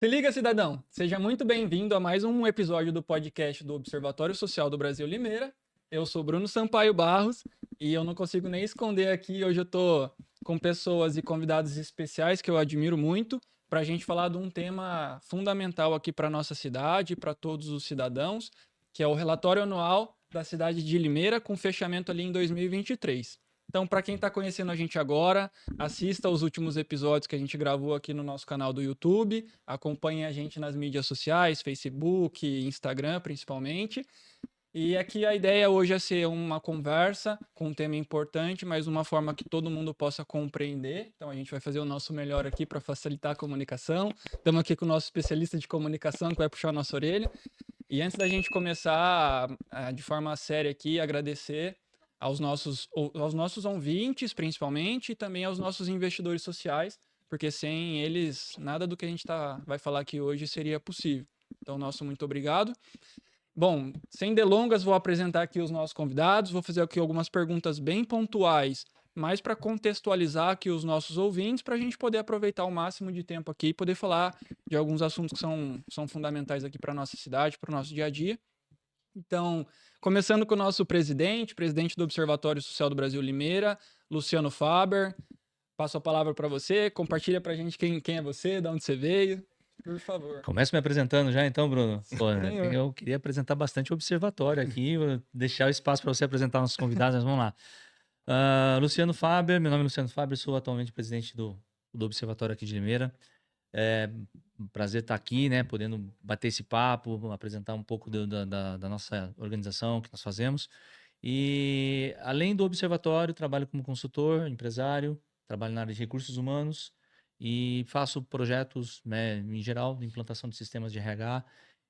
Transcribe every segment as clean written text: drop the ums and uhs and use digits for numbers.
Se liga, cidadão! Seja muito bem-vindo a mais um episódio do podcast do Observatório Social do Brasil Limeira. Eu sou Bruno Sampaio Barros e eu não consigo nem esconder aqui. Hoje eu tô com pessoas e convidados especiais que eu admiro muito para a gente falar de um tema fundamental aqui para nossa cidade e para todos os cidadãos, que é o relatório anual da cidade de Limeira, com fechamento ali em 2023. Então, para quem está conhecendo a gente agora, assista os últimos episódios que a gente gravou aqui no nosso canal do YouTube, acompanhe a gente nas mídias sociais, Facebook, Instagram principalmente. E aqui a ideia hoje é ser uma conversa com um tema importante, mas de uma forma que todo mundo possa compreender. Então a gente vai fazer o nosso melhor aqui para facilitar a comunicação. Estamos aqui com o nosso especialista de comunicação que vai puxar a nossa orelha. E antes da gente começar de forma séria aqui, agradecer aos nossos ouvintes, principalmente, e também aos nossos investidores sociais, porque sem eles, nada do que a gente vai falar aqui hoje seria possível. Então, nosso muito obrigado. Bom, sem delongas, vou apresentar aqui os nossos convidados, vou fazer aqui algumas perguntas bem pontuais, mais para contextualizar aqui os nossos ouvintes, para a gente poder aproveitar o máximo de tempo aqui e poder falar de alguns assuntos que são fundamentais aqui para a nossa cidade, para o nosso dia a dia. Então, começando com o nosso presidente do Observatório Social do Brasil Limeira, Luciano Faber. Passo a palavra para você, compartilha para a gente quem é você, de onde você veio, por favor. Começo me apresentando já então, Bruno. Pô, Senhor. eu queria apresentar bastante o observatório aqui, deixar o espaço para você apresentar nossos convidados, mas vamos lá. Luciano Faber, meu nome é Luciano Faber, sou atualmente presidente do Observatório aqui de Limeira. É um prazer estar aqui, né, podendo bater esse papo, apresentar um pouco da nossa organização, o que nós fazemos. E além do observatório, trabalho como consultor, empresário, trabalho na área de recursos humanos e faço projetos, né, em geral, de implantação de sistemas de RH,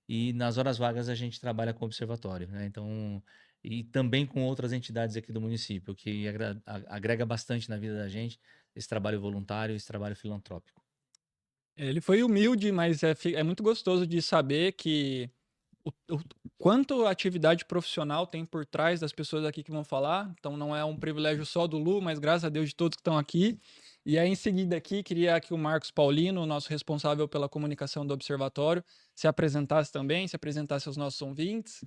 e nas horas vagas a gente trabalha com o observatório, né? Então, e também com outras entidades aqui do município, que agrega bastante na vida da gente esse trabalho voluntário, esse trabalho filantrópico. Ele foi humilde, mas é muito gostoso de saber que o quanto a atividade profissional tem por trás das pessoas aqui que vão falar. Então não é um privilégio só do Lu, mas graças a Deus de todos que estão aqui. E aí, em seguida aqui, queria que o Marcos Paulino, nosso responsável pela comunicação do Observatório, se apresentasse também, se apresentasse aos nossos ouvintes.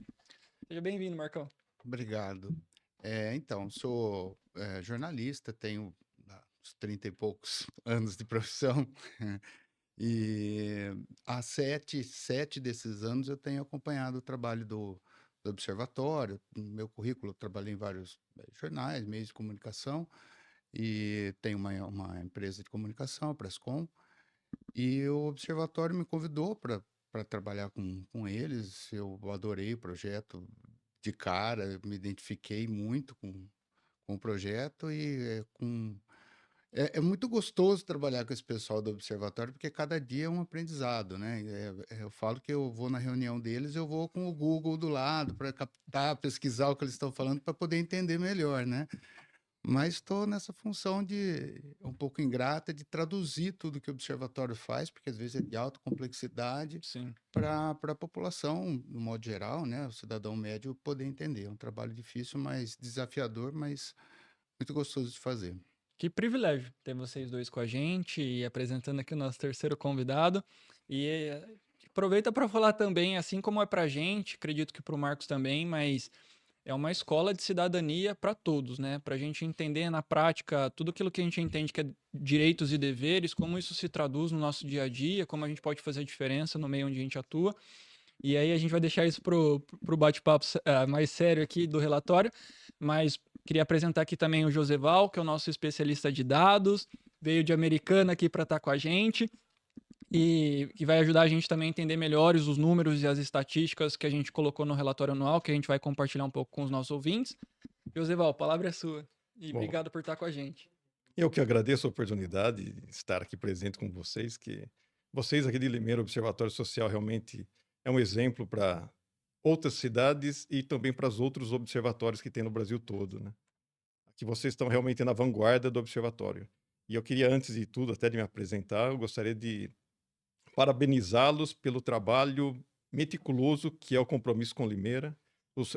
Seja bem-vindo, Marcão. Obrigado. Então, sou jornalista, tenho uns 30 e poucos anos de profissão, e há sete desses anos eu tenho acompanhado o trabalho do Observatório. No meu currículo, eu trabalhei em vários jornais, meios de comunicação, e tenho uma empresa de comunicação, a Prescom, e o Observatório me convidou para trabalhar com eles. Eu adorei o projeto de cara, eu me identifiquei muito com o projeto e é muito gostoso trabalhar com esse pessoal do observatório, porque cada dia é um aprendizado, né? Eu falo que eu vou na reunião deles, eu vou com o Google do lado para captar, pesquisar o que eles estão falando para poder entender melhor, né? Mas estou nessa função de um pouco ingrata de traduzir tudo que o observatório faz, porque às vezes é de alta complexidade, Sim. para a população, no modo geral, né, o cidadão médio poder entender. É um trabalho difícil, mas desafiador, mas muito gostoso de fazer. Que privilégio ter vocês dois com a gente e apresentando aqui o nosso terceiro convidado. E aproveita para falar também, assim como é para a gente, acredito que para o Marcos também, mas é uma escola de cidadania para todos, né? Para a gente entender na prática tudo aquilo que a gente entende que é direitos e deveres, como isso se traduz no nosso dia a dia, como a gente pode fazer diferença no meio onde a gente atua. E aí a gente vai deixar isso pro bate-papo mais sério aqui do relatório, mas queria apresentar aqui também o Joseval, que é o nosso especialista de dados, veio de Americana aqui para estar com a gente e que vai ajudar a gente também a entender melhores os números e as estatísticas que a gente colocou no relatório anual, que a gente vai compartilhar um pouco com os nossos ouvintes. Joseval, a palavra é sua. E Bom, obrigado por estar com a gente. eu que agradeço a oportunidade de estar aqui presente com vocês, que vocês aqui de Limeira, Observatório Social, realmente é um exemplo para outras cidades e também para os outros observatórios que tem no Brasil todo, né? Aqui vocês estão realmente na vanguarda do observatório. E eu queria, antes de tudo, até de me apresentar, eu gostaria de parabenizá-los pelo trabalho meticuloso que é o Compromisso com Limeira.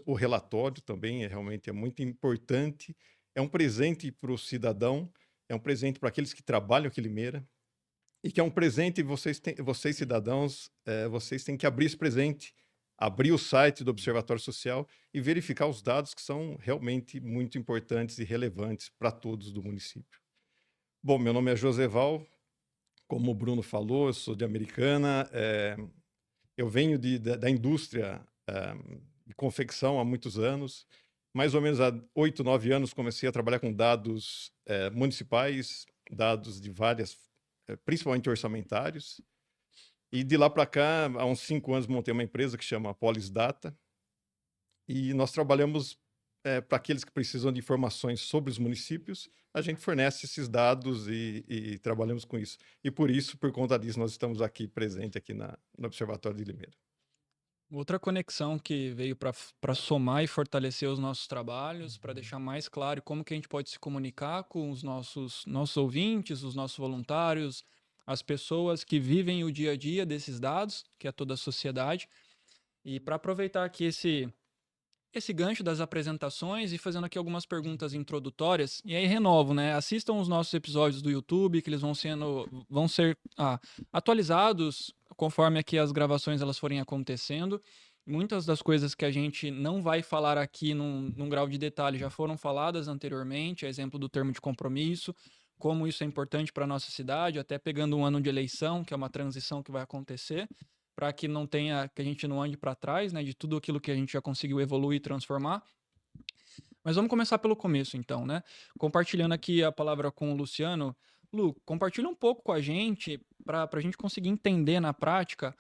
O relatório também realmente é muito importante. É um presente para o cidadão, é um presente para aqueles que trabalham aqui em Limeira. e que é um presente, e vocês cidadãos, vocês têm que abrir esse presente, abrir o site do Observatório Social e verificar os dados que são realmente muito importantes e relevantes para todos do município. Bom, meu nome é Joseval, como o Bruno falou, eu sou de Americana, eu venho da indústria de confecção há muitos anos. Mais ou menos há 8, 9 anos comecei a trabalhar com dados municipais, dados de várias, principalmente orçamentários. E de lá para cá, há uns 5 anos, montei uma empresa que chama Polis Data. E nós trabalhamos para aqueles que precisam de informações sobre os municípios, a gente fornece esses dados e trabalhamos com isso. E por isso, por conta disso, nós estamos aqui presente aqui no Observatório de Limeira. Outra conexão que veio para somar e fortalecer os nossos trabalhos, para deixar mais claro como que a gente pode se comunicar com os nossos ouvintes, os nossos voluntários, as pessoas que vivem o dia a dia desses dados, que é toda a sociedade. E para aproveitar aqui esse gancho das apresentações e fazendo aqui algumas perguntas introdutórias. E aí renovo, né? Assistam os nossos episódios do YouTube, que eles vão ser atualizados conforme aqui as gravações elas forem acontecendo. Muitas das coisas que a gente não vai falar aqui num grau de detalhe já foram faladas anteriormente, a exemplo do termo de compromisso, como isso é importante para a nossa cidade, até pegando um ano de eleição, que é uma transição que vai acontecer, para que a gente não ande para trás, né, de tudo aquilo que a gente já conseguiu evoluir e transformar. Mas vamos começar pelo começo, então, né? Compartilhando aqui a palavra com o Luciano. Lu, compartilha um pouco com a gente, para a gente conseguir entender na prática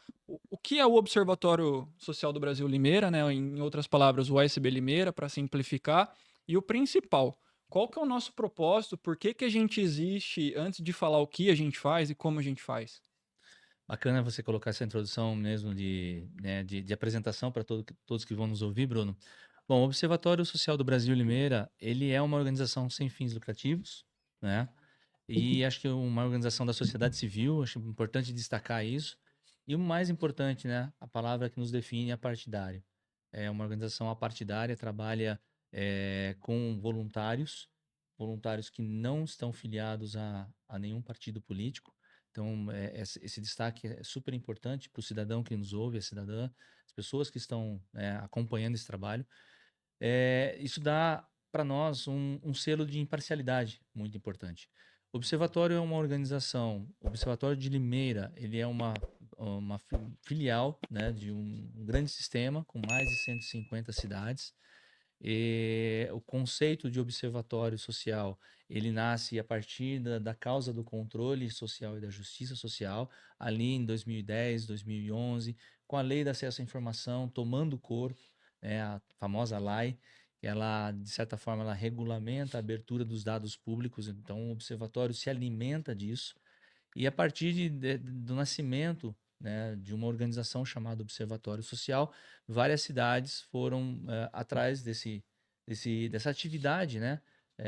o que é o Observatório Social do Brasil Limeira, né? Em outras palavras, o OSB Limeira, para simplificar. E o principal, qual que é o nosso propósito? Por que a gente existe antes de falar o que a gente faz e como a gente faz? Bacana você colocar essa introdução mesmo né, de apresentação para todos que vão nos ouvir, Bruno. Bom, o Observatório Social do Brasil Limeira, ele é uma organização sem fins lucrativos, né? E acho que é uma organização da sociedade civil, acho importante destacar isso. E o mais importante, né, a palavra que nos define é apartidário. É uma organização apartidária, trabalha com voluntários que não estão filiados a nenhum partido político. Então, esse destaque é super importante para o cidadão que nos ouve, a cidadã, as pessoas que estão acompanhando esse trabalho. Isso dá para nós um selo de imparcialidade muito importante. O Observatório é uma organização, o Observatório de Limeira, ele é uma filial, né, de um grande sistema com mais de 150 cidades. E o conceito de observatório social, ele nasce a partir da causa do controle social e da justiça social, ali em 2010, 2011, com a Lei de Acesso à Informação tomando corpo, né, a famosa LAI, que ela, de certa forma, ela regulamenta a abertura dos dados públicos, então o observatório se alimenta disso, e a partir do nascimento, né, de uma organização chamada Observatório Social, várias cidades foram atrás dessa atividade, né?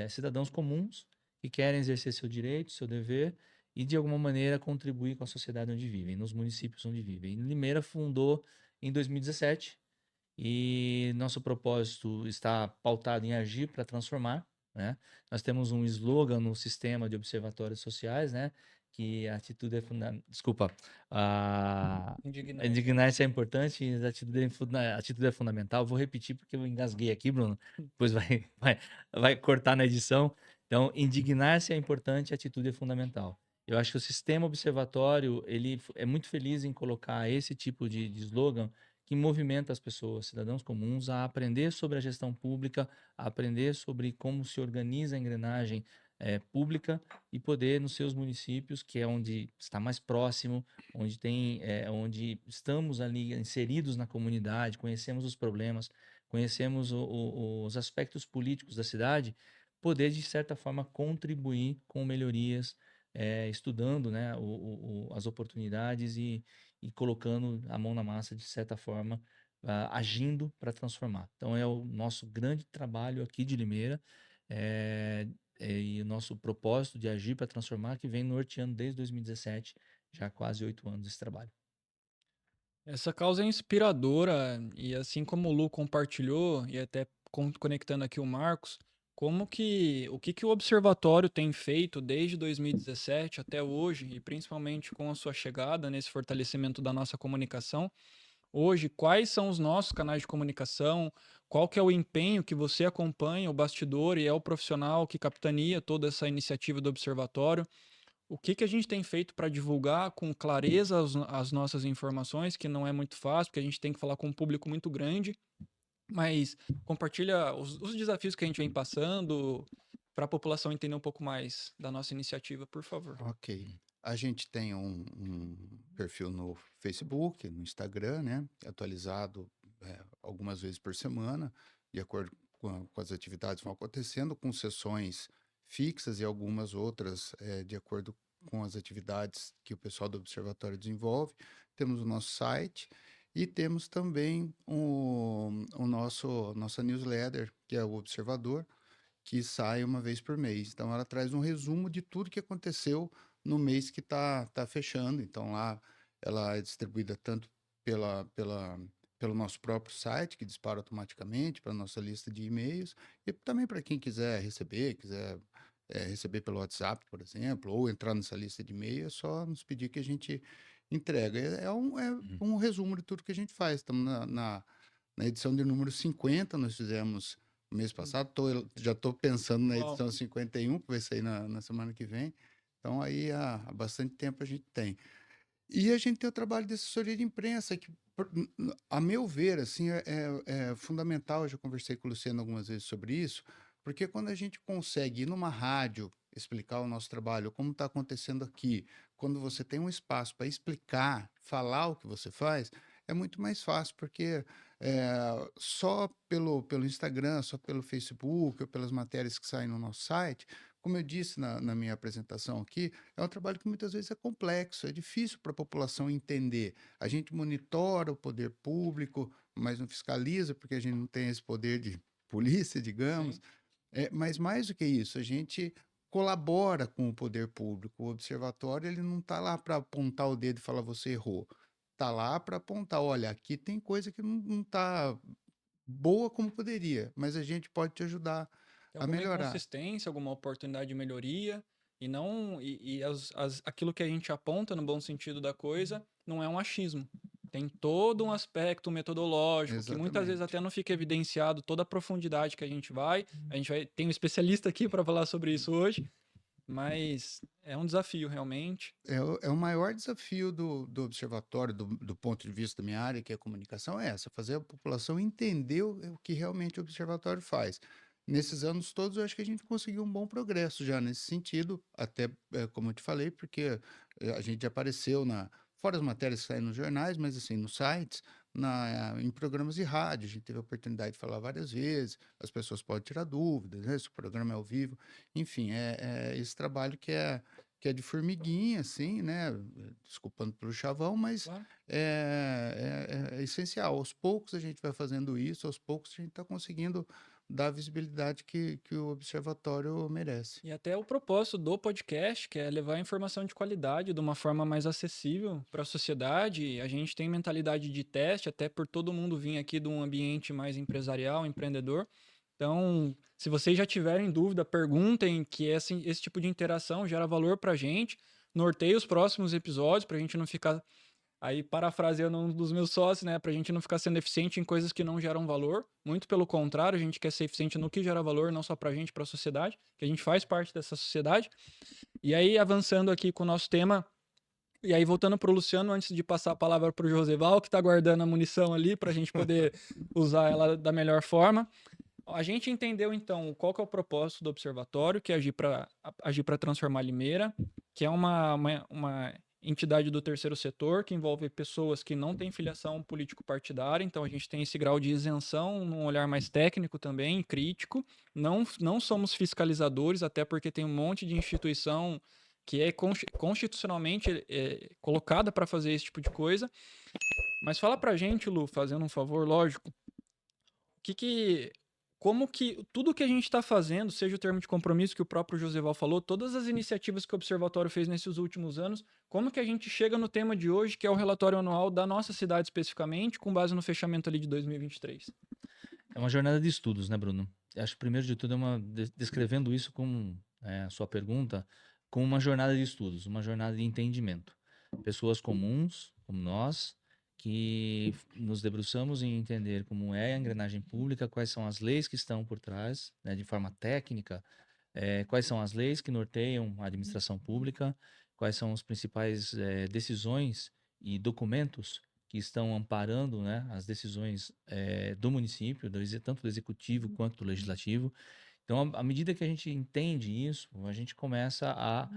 Cidadãos comuns que querem exercer seu direito, seu dever e, de alguma maneira, contribuir com a sociedade onde vivem, nos municípios onde vivem. E Limeira fundou em 2017 e nosso propósito está pautado em agir para transformar, né? Nós temos um slogan no sistema de observatórios sociais, né? Que a atitude é fundamental. Desculpa. Indignar-se é importante e a atitude é fundamental. Vou repetir porque eu engasguei aqui, Bruno. Depois vai cortar na edição. Então, indignar-se é importante, a atitude é fundamental. Eu acho que o sistema observatório ele é muito feliz em colocar esse tipo de slogan que movimenta as pessoas, cidadãos comuns, a aprender sobre a gestão pública, a aprender sobre como se organiza a engrenagem pública e poder nos seus municípios, que é onde está mais próximo, onde estamos ali inseridos na comunidade, conhecemos os problemas, conhecemos os aspectos políticos da cidade, poder de certa forma contribuir com melhorias, estudando, né, as oportunidades e colocando a mão na massa de certa forma, agindo para transformar. Então é o nosso grande trabalho aqui de Limeira. E o nosso propósito de agir para transformar, que vem norteando desde 2017, já há quase 8 anos esse trabalho. Essa causa é inspiradora e assim como o Lu compartilhou e até conectando aqui o Marcos, o que o Observatório tem feito desde 2017 até hoje, e principalmente com a sua chegada nesse fortalecimento da nossa comunicação. Hoje, quais são os nossos canais de comunicação? Qual que é o empenho que você acompanha, o bastidor e é o profissional que capitania toda essa iniciativa do Observatório? O que a gente tem feito para divulgar com clareza as nossas informações, que não é muito fácil, porque a gente tem que falar com um público muito grande, mas compartilha os desafios que a gente vem passando para a população entender um pouco mais da nossa iniciativa, por favor. Ok. A gente tem um perfil no Facebook, no Instagram, né? Atualizado algumas vezes por semana, de acordo com as atividades que vão acontecendo, com sessões fixas e algumas outras de acordo com as atividades que o pessoal do Observatório desenvolve. Temos o nosso site e temos também nossa newsletter, que é o Observador, que sai uma vez por mês. Então, ela traz um resumo de tudo que aconteceu no mês que tá fechando. Então, lá ela é distribuída tanto pelo nosso próprio site, que dispara automaticamente para a nossa lista de e-mails, e também para quem quiser receber pelo WhatsApp, por exemplo, ou entrar nessa lista de e-mail, é só nos pedir que a gente entrega. É um resumo de tudo que a gente faz. Estamos na edição de número 50, nós fizemos no mês passado, já estou pensando na Uau. edição 51, que vai sair na semana que vem. Então, aí há bastante tempo a gente tem. E a gente tem o trabalho de assessoria de imprensa, que, a meu ver, assim, é fundamental. Eu já conversei com o Luciano algumas vezes sobre isso, porque quando a gente consegue ir numa rádio explicar o nosso trabalho, como está acontecendo aqui, quando você tem um espaço para explicar, falar o que você faz, é muito mais fácil, porque só pelo Instagram, só pelo Facebook, ou pelas matérias que saem no nosso site, como eu disse na minha apresentação aqui, é um trabalho que muitas vezes é complexo, é difícil para a população entender. A gente monitora o poder público, mas não fiscaliza, porque a gente não tem esse poder de polícia, digamos. Sim. Mas mais do que isso, a gente colabora com o poder público. O observatório, ele não está lá para apontar o dedo e falar você errou. Está lá para apontar, olha, aqui tem coisa que não está boa como poderia, mas a gente pode te ajudar Tem a alguma melhorar. inconsistência, alguma oportunidade de melhoria, e não aquilo que a gente aponta no bom sentido da coisa não é um achismo. Tem todo um aspecto metodológico que muitas vezes Exatamente. até não fica evidenciado toda a profundidade que a gente vai. Tem um especialista aqui para falar sobre isso hoje, mas é um desafio realmente. É o maior desafio do observatório, do ponto de vista da minha área, que é a comunicação, é essa, fazer a população entender o que realmente o observatório faz. Nesses anos todos, eu acho que a gente conseguiu um bom progresso já nesse sentido, até, como eu te falei, porque a gente já apareceu fora as matérias que saem nos jornais, mas assim, nos sites, em programas de rádio, a gente teve a oportunidade de falar várias vezes, as pessoas podem tirar dúvidas, né, se o programa é ao vivo, enfim, é esse trabalho que é de formiguinha, assim, né? Desculpando pelo chavão, mas Claro. é essencial. Aos poucos a gente vai fazendo isso, aos poucos a gente está conseguindo dar a visibilidade que o observatório merece. E até o propósito do podcast, que é levar informação de qualidade de uma forma mais acessível para a sociedade. A gente tem mentalidade de teste, até por todo mundo vir aqui de um ambiente mais empresarial, empreendedor. Então, se vocês já tiverem dúvida, perguntem, que esse tipo de interação gera valor para a gente. Norteie os próximos episódios para a gente não ficar, aí parafraseando um dos meus sócios, né, para a gente não ficar sendo eficiente em coisas que não geram valor. Muito pelo contrário, a gente quer ser eficiente no que gera valor, não só para a gente, para a sociedade, que a gente faz parte dessa sociedade. E aí, avançando aqui com o nosso tema, e aí voltando para o Luciano, antes de passar a palavra para o Joseval, que está guardando a munição ali para a gente poder usar ela da melhor forma. A gente entendeu, então, qual que é o propósito do observatório, que é agir para transformar Limeira, que é uma entidade do terceiro setor, que envolve pessoas que não têm filiação político-partidária. Então, a gente tem esse grau de isenção, num olhar mais técnico também, crítico. Não somos fiscalizadores, até porque tem um monte de instituição que é constitucionalmente colocada para fazer esse tipo de coisa. Mas fala pra gente, Lu, fazendo um favor, lógico, como que tudo que a gente está fazendo, seja o termo de compromisso que o próprio Joseval falou, todas as iniciativas que o Observatório fez nesses últimos anos, como que a gente chega no tema de hoje, que é o relatório anual da nossa cidade especificamente, com base no fechamento ali de 2023? É uma jornada de estudos, né, Bruno? acho que primeiro de tudo descrevendo isso como a sua pergunta, como uma jornada de estudos, uma jornada de entendimento. Pessoas comuns, como nós, que nos debruçamos em entender como é a engrenagem pública, quais são as leis que estão por trás, né, de forma técnica, quais são as leis que norteiam a administração pública, quais são as principais decisões e documentos que estão amparando, né, as decisões do município, tanto do executivo quanto do legislativo. Então, à medida que a gente entende isso, a gente começa a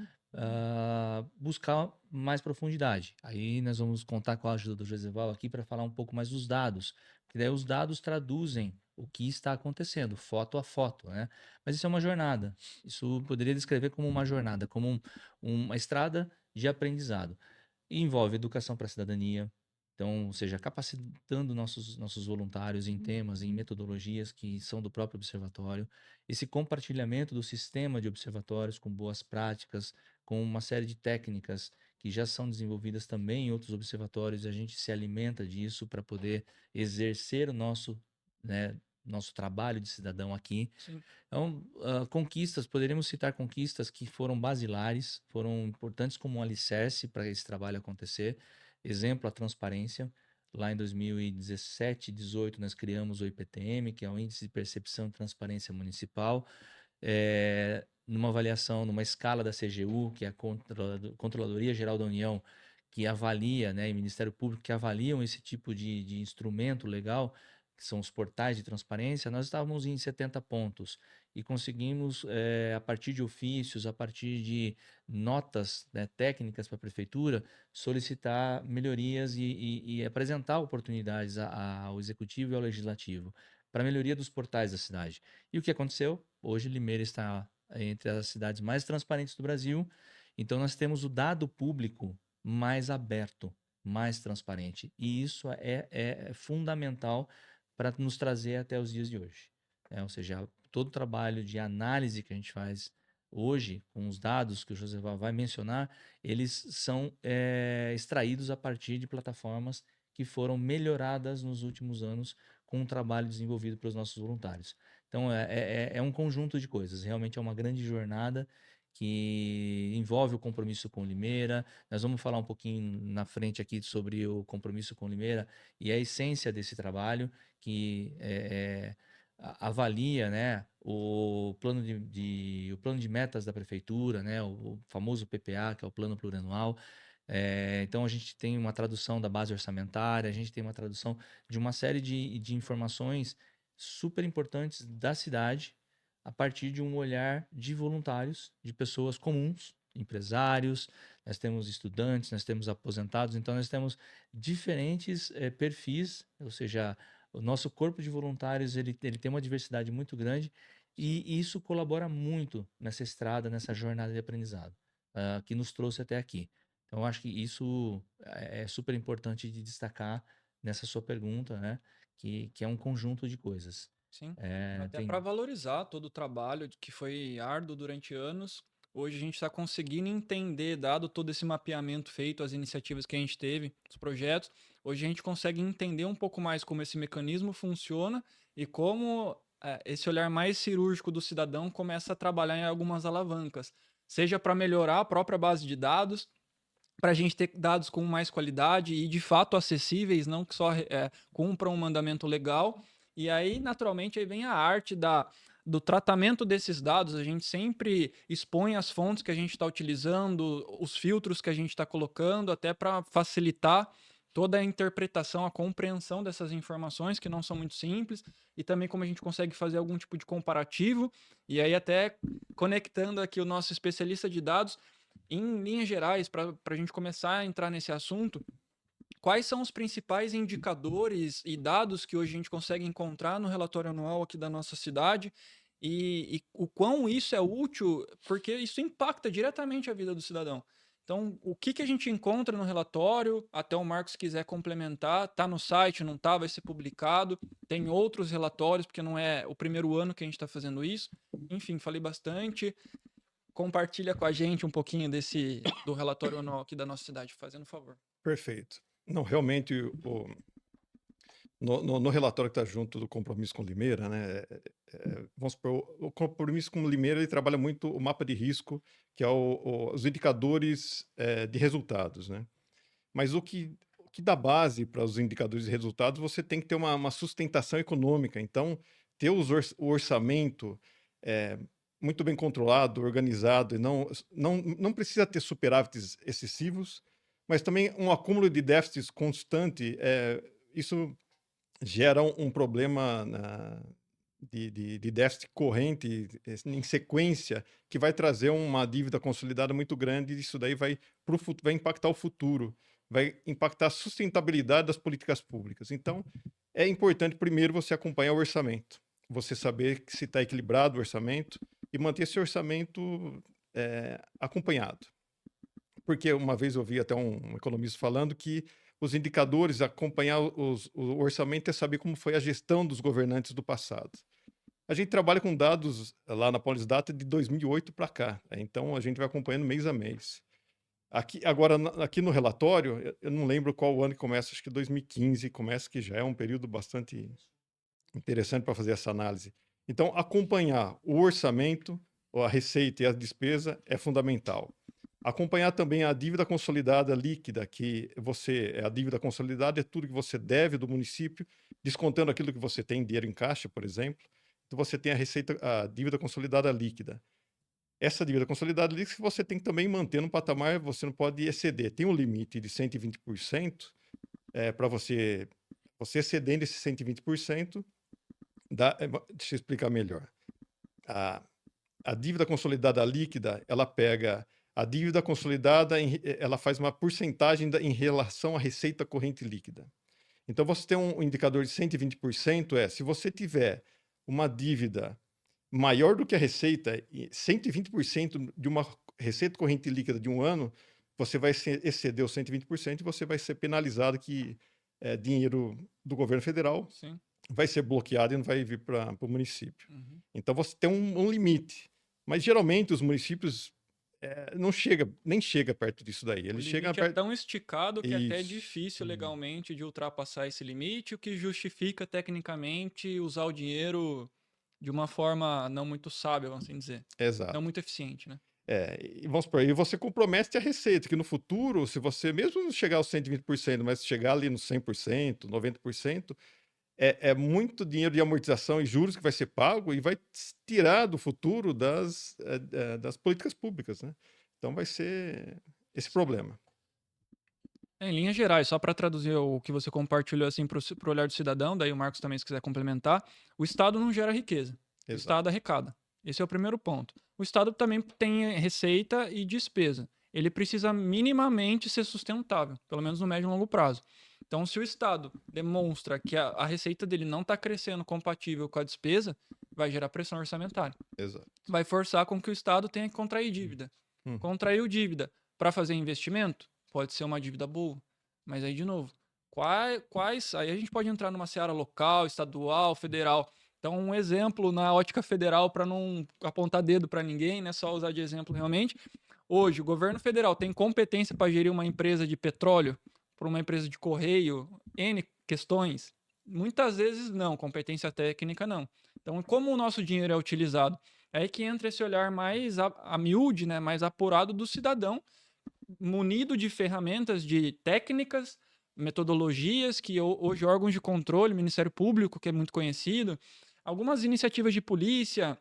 buscar mais profundidade. Aí nós vamos contar com a ajuda do Josival aqui para falar um pouco mais dos dados, porque daí os dados traduzem o que está acontecendo, foto a foto, né? Mas isso é uma jornada. Isso poderia descrever como uma jornada, como uma estrada de aprendizado. E envolve educação para a cidadania, então, ou seja, capacitando nossos voluntários em temas, em metodologias que são do próprio observatório, esse compartilhamento do sistema de observatórios com boas práticas, com uma série de técnicas que já são desenvolvidas também em outros observatórios, e a gente se alimenta disso para poder exercer o nosso trabalho de cidadão aqui. Sim. Então, conquistas, poderíamos citar conquistas que foram basilares, foram importantes como um alicerce para esse trabalho acontecer. Exemplo, a transparência. Lá em 2017, 2018, nós criamos o IPTM, que é o Índice de Percepção e Transparência Municipal, numa avaliação, numa escala da CGU, que é a Controladoria Geral da União, que avalia, né, e Ministério Público, que avaliam esse tipo de instrumento legal, que são os portais de transparência. Nós estávamos em 70 pontos e conseguimos, a partir de ofícios, a partir de notas, né, técnicas para a prefeitura, solicitar melhorias e apresentar oportunidades ao executivo e ao legislativo para melhoria dos portais da cidade. E o que aconteceu? Hoje Limeira está entre as cidades mais transparentes do Brasil, então nós temos o dado público mais aberto, mais transparente, e isso é fundamental para nos trazer até os dias de hoje. Ou seja, todo o trabalho de análise que a gente faz hoje, com os dados que o Josival vai mencionar, eles são extraídos a partir de plataformas que foram melhoradas nos últimos anos com um trabalho desenvolvido pelos nossos voluntários. Então, é um conjunto de coisas. Realmente é uma grande jornada que envolve o compromisso com Limeira. Nós vamos falar um pouquinho na frente aqui sobre o compromisso com Limeira e a essência desse trabalho, que avalia, né, o plano o plano de metas da prefeitura, né, o famoso PPA, que é o Plano Plurianual. Então, a gente tem uma tradução da base orçamentária, a gente tem uma tradução de uma série de informações super importantes da cidade, a partir de um olhar de voluntários, de pessoas comuns, empresários, nós temos estudantes, nós temos aposentados, então nós temos diferentes perfis, ou seja, o nosso corpo de voluntários ele tem uma diversidade muito grande e isso colabora muito nessa estrada, nessa jornada de aprendizado, que nos trouxe até aqui. Então, eu acho que isso é super importante de destacar nessa sua pergunta, né? Que é um conjunto de coisas. Sim. Até para valorizar todo o trabalho que foi árduo durante anos. Hoje a gente está conseguindo entender, dado todo esse mapeamento feito, as iniciativas que a gente teve, os projetos, hoje a gente consegue entender um pouco mais como esse mecanismo funciona e como esse olhar mais cirúrgico do cidadão começa a trabalhar em algumas alavancas, seja para melhorar a própria base de dados, para a gente ter dados com mais qualidade e de fato acessíveis, não que só cumpram um mandamento legal. E aí, naturalmente, aí vem a arte do tratamento desses dados. A gente sempre expõe as fontes que a gente está utilizando, os filtros que a gente está colocando, até para facilitar toda a interpretação, a compreensão dessas informações, que não são muito simples, e também como a gente consegue fazer algum tipo de comparativo. E aí, até conectando aqui o nosso especialista de dados, em linhas gerais, para a gente começar a entrar nesse assunto, quais são os principais indicadores e dados que hoje a gente consegue encontrar no relatório anual aqui da nossa cidade e o quão isso é útil, porque isso impacta diretamente a vida do cidadão. Então, o que a gente encontra no relatório, até o Marcos quiser complementar, está no site, não está, vai ser publicado, tem outros relatórios, porque não é o primeiro ano que a gente está fazendo isso. Enfim, falei bastante. Compartilha com a gente um pouquinho do relatório anual aqui da nossa cidade, fazendo favor. Perfeito. Não, realmente, no relatório que está junto do Compromisso com Limeira, né? Vamos supor, o Compromisso com Limeira ele trabalha muito o mapa de risco, que é os indicadores de resultados, né? Mas o que dá base para os indicadores de resultados, você tem que ter uma sustentação econômica. Então, ter o orçamento muito bem controlado, organizado, e não precisa ter superávites excessivos, mas também um acúmulo de déficits constante, isso gera um problema de déficit corrente em sequência, que vai trazer uma dívida consolidada muito grande, e isso daí vai impactar o futuro, vai impactar a sustentabilidade das políticas públicas. Então, é importante primeiro você acompanhar o orçamento, você saber se está equilibrado o orçamento e manter esse orçamento acompanhado. Porque uma vez eu vi até um economista falando que os indicadores, acompanhar o orçamento é saber como foi a gestão dos governantes do passado. A gente trabalha com dados lá na Polisdata de 2008 para cá, então a gente vai acompanhando mês a mês. Agora, aqui no relatório, eu não lembro qual ano que começa, acho que 2015 começa, que já é um período bastante interessante para fazer essa análise. Então, acompanhar o orçamento, a receita e a despesa é fundamental. Acompanhar também a dívida consolidada líquida, a dívida consolidada é tudo que você deve do município, descontando aquilo que você tem dinheiro em caixa, por exemplo. Então você tem a dívida consolidada líquida. Essa dívida consolidada líquida você tem que também manter no patamar, você não pode exceder. Tem um limite de 120%, para você excedendo esse 120%, deixa eu explicar melhor. A dívida consolidada líquida, ela pega a dívida consolidada, ela faz uma porcentagem em relação à receita corrente líquida. Então, você tem um indicador de 120%, se você tiver uma dívida maior do que a receita, 120% de uma receita corrente líquida de um ano, você vai exceder os 120% e você vai ser penalizado, que dinheiro do governo federal Sim. vai ser bloqueado e não vai vir para o município. Uhum. Então, você tem um limite. Mas, geralmente, os municípios nem chega perto disso daí. O Eles limite chegam é perto... tão esticado que é até Isso. difícil legalmente de ultrapassar esse limite, o que justifica tecnicamente usar o dinheiro de uma forma não muito sábia, vamos assim dizer. Exato. Não muito eficiente, né? E vamos supor, aí você compromete a receita, que no futuro, se você mesmo não chegar aos 120%, mas chegar ali nos 100%, 90%, é muito dinheiro de amortização e juros que vai ser pago e vai tirar do futuro das políticas públicas, né? Então vai ser esse problema. Em linhas gerais, só para traduzir o que você compartilhou assim para o olhar do cidadão, daí o Marcos também se quiser complementar, o Estado não gera riqueza, o Exato. Estado arrecada. Esse é o primeiro ponto. O Estado também tem receita e despesa. Ele precisa minimamente ser sustentável, pelo menos no médio e longo prazo. Então, se o Estado demonstra que a receita dele não está crescendo compatível com a despesa, vai gerar pressão orçamentária. Exato. Vai forçar com que o Estado tenha que contrair dívida. Contraiu dívida para fazer investimento? Pode ser uma dívida boa. Mas aí, de novo, quais... Aí a gente pode entrar numa seara local, estadual, federal. Então, um exemplo na ótica federal, para não apontar dedo para ninguém, né? Só usar de exemplo realmente. Hoje, o governo federal tem competência para gerir uma empresa de petróleo, para uma empresa de correio, N questões? Muitas vezes não, competência técnica não. Então, como o nosso dinheiro é utilizado? É aí que entra esse olhar mais a miúde, né? Mais apurado do cidadão, munido de ferramentas, de técnicas, metodologias que hoje órgãos de controle, Ministério Público, que é muito conhecido, algumas iniciativas de polícia,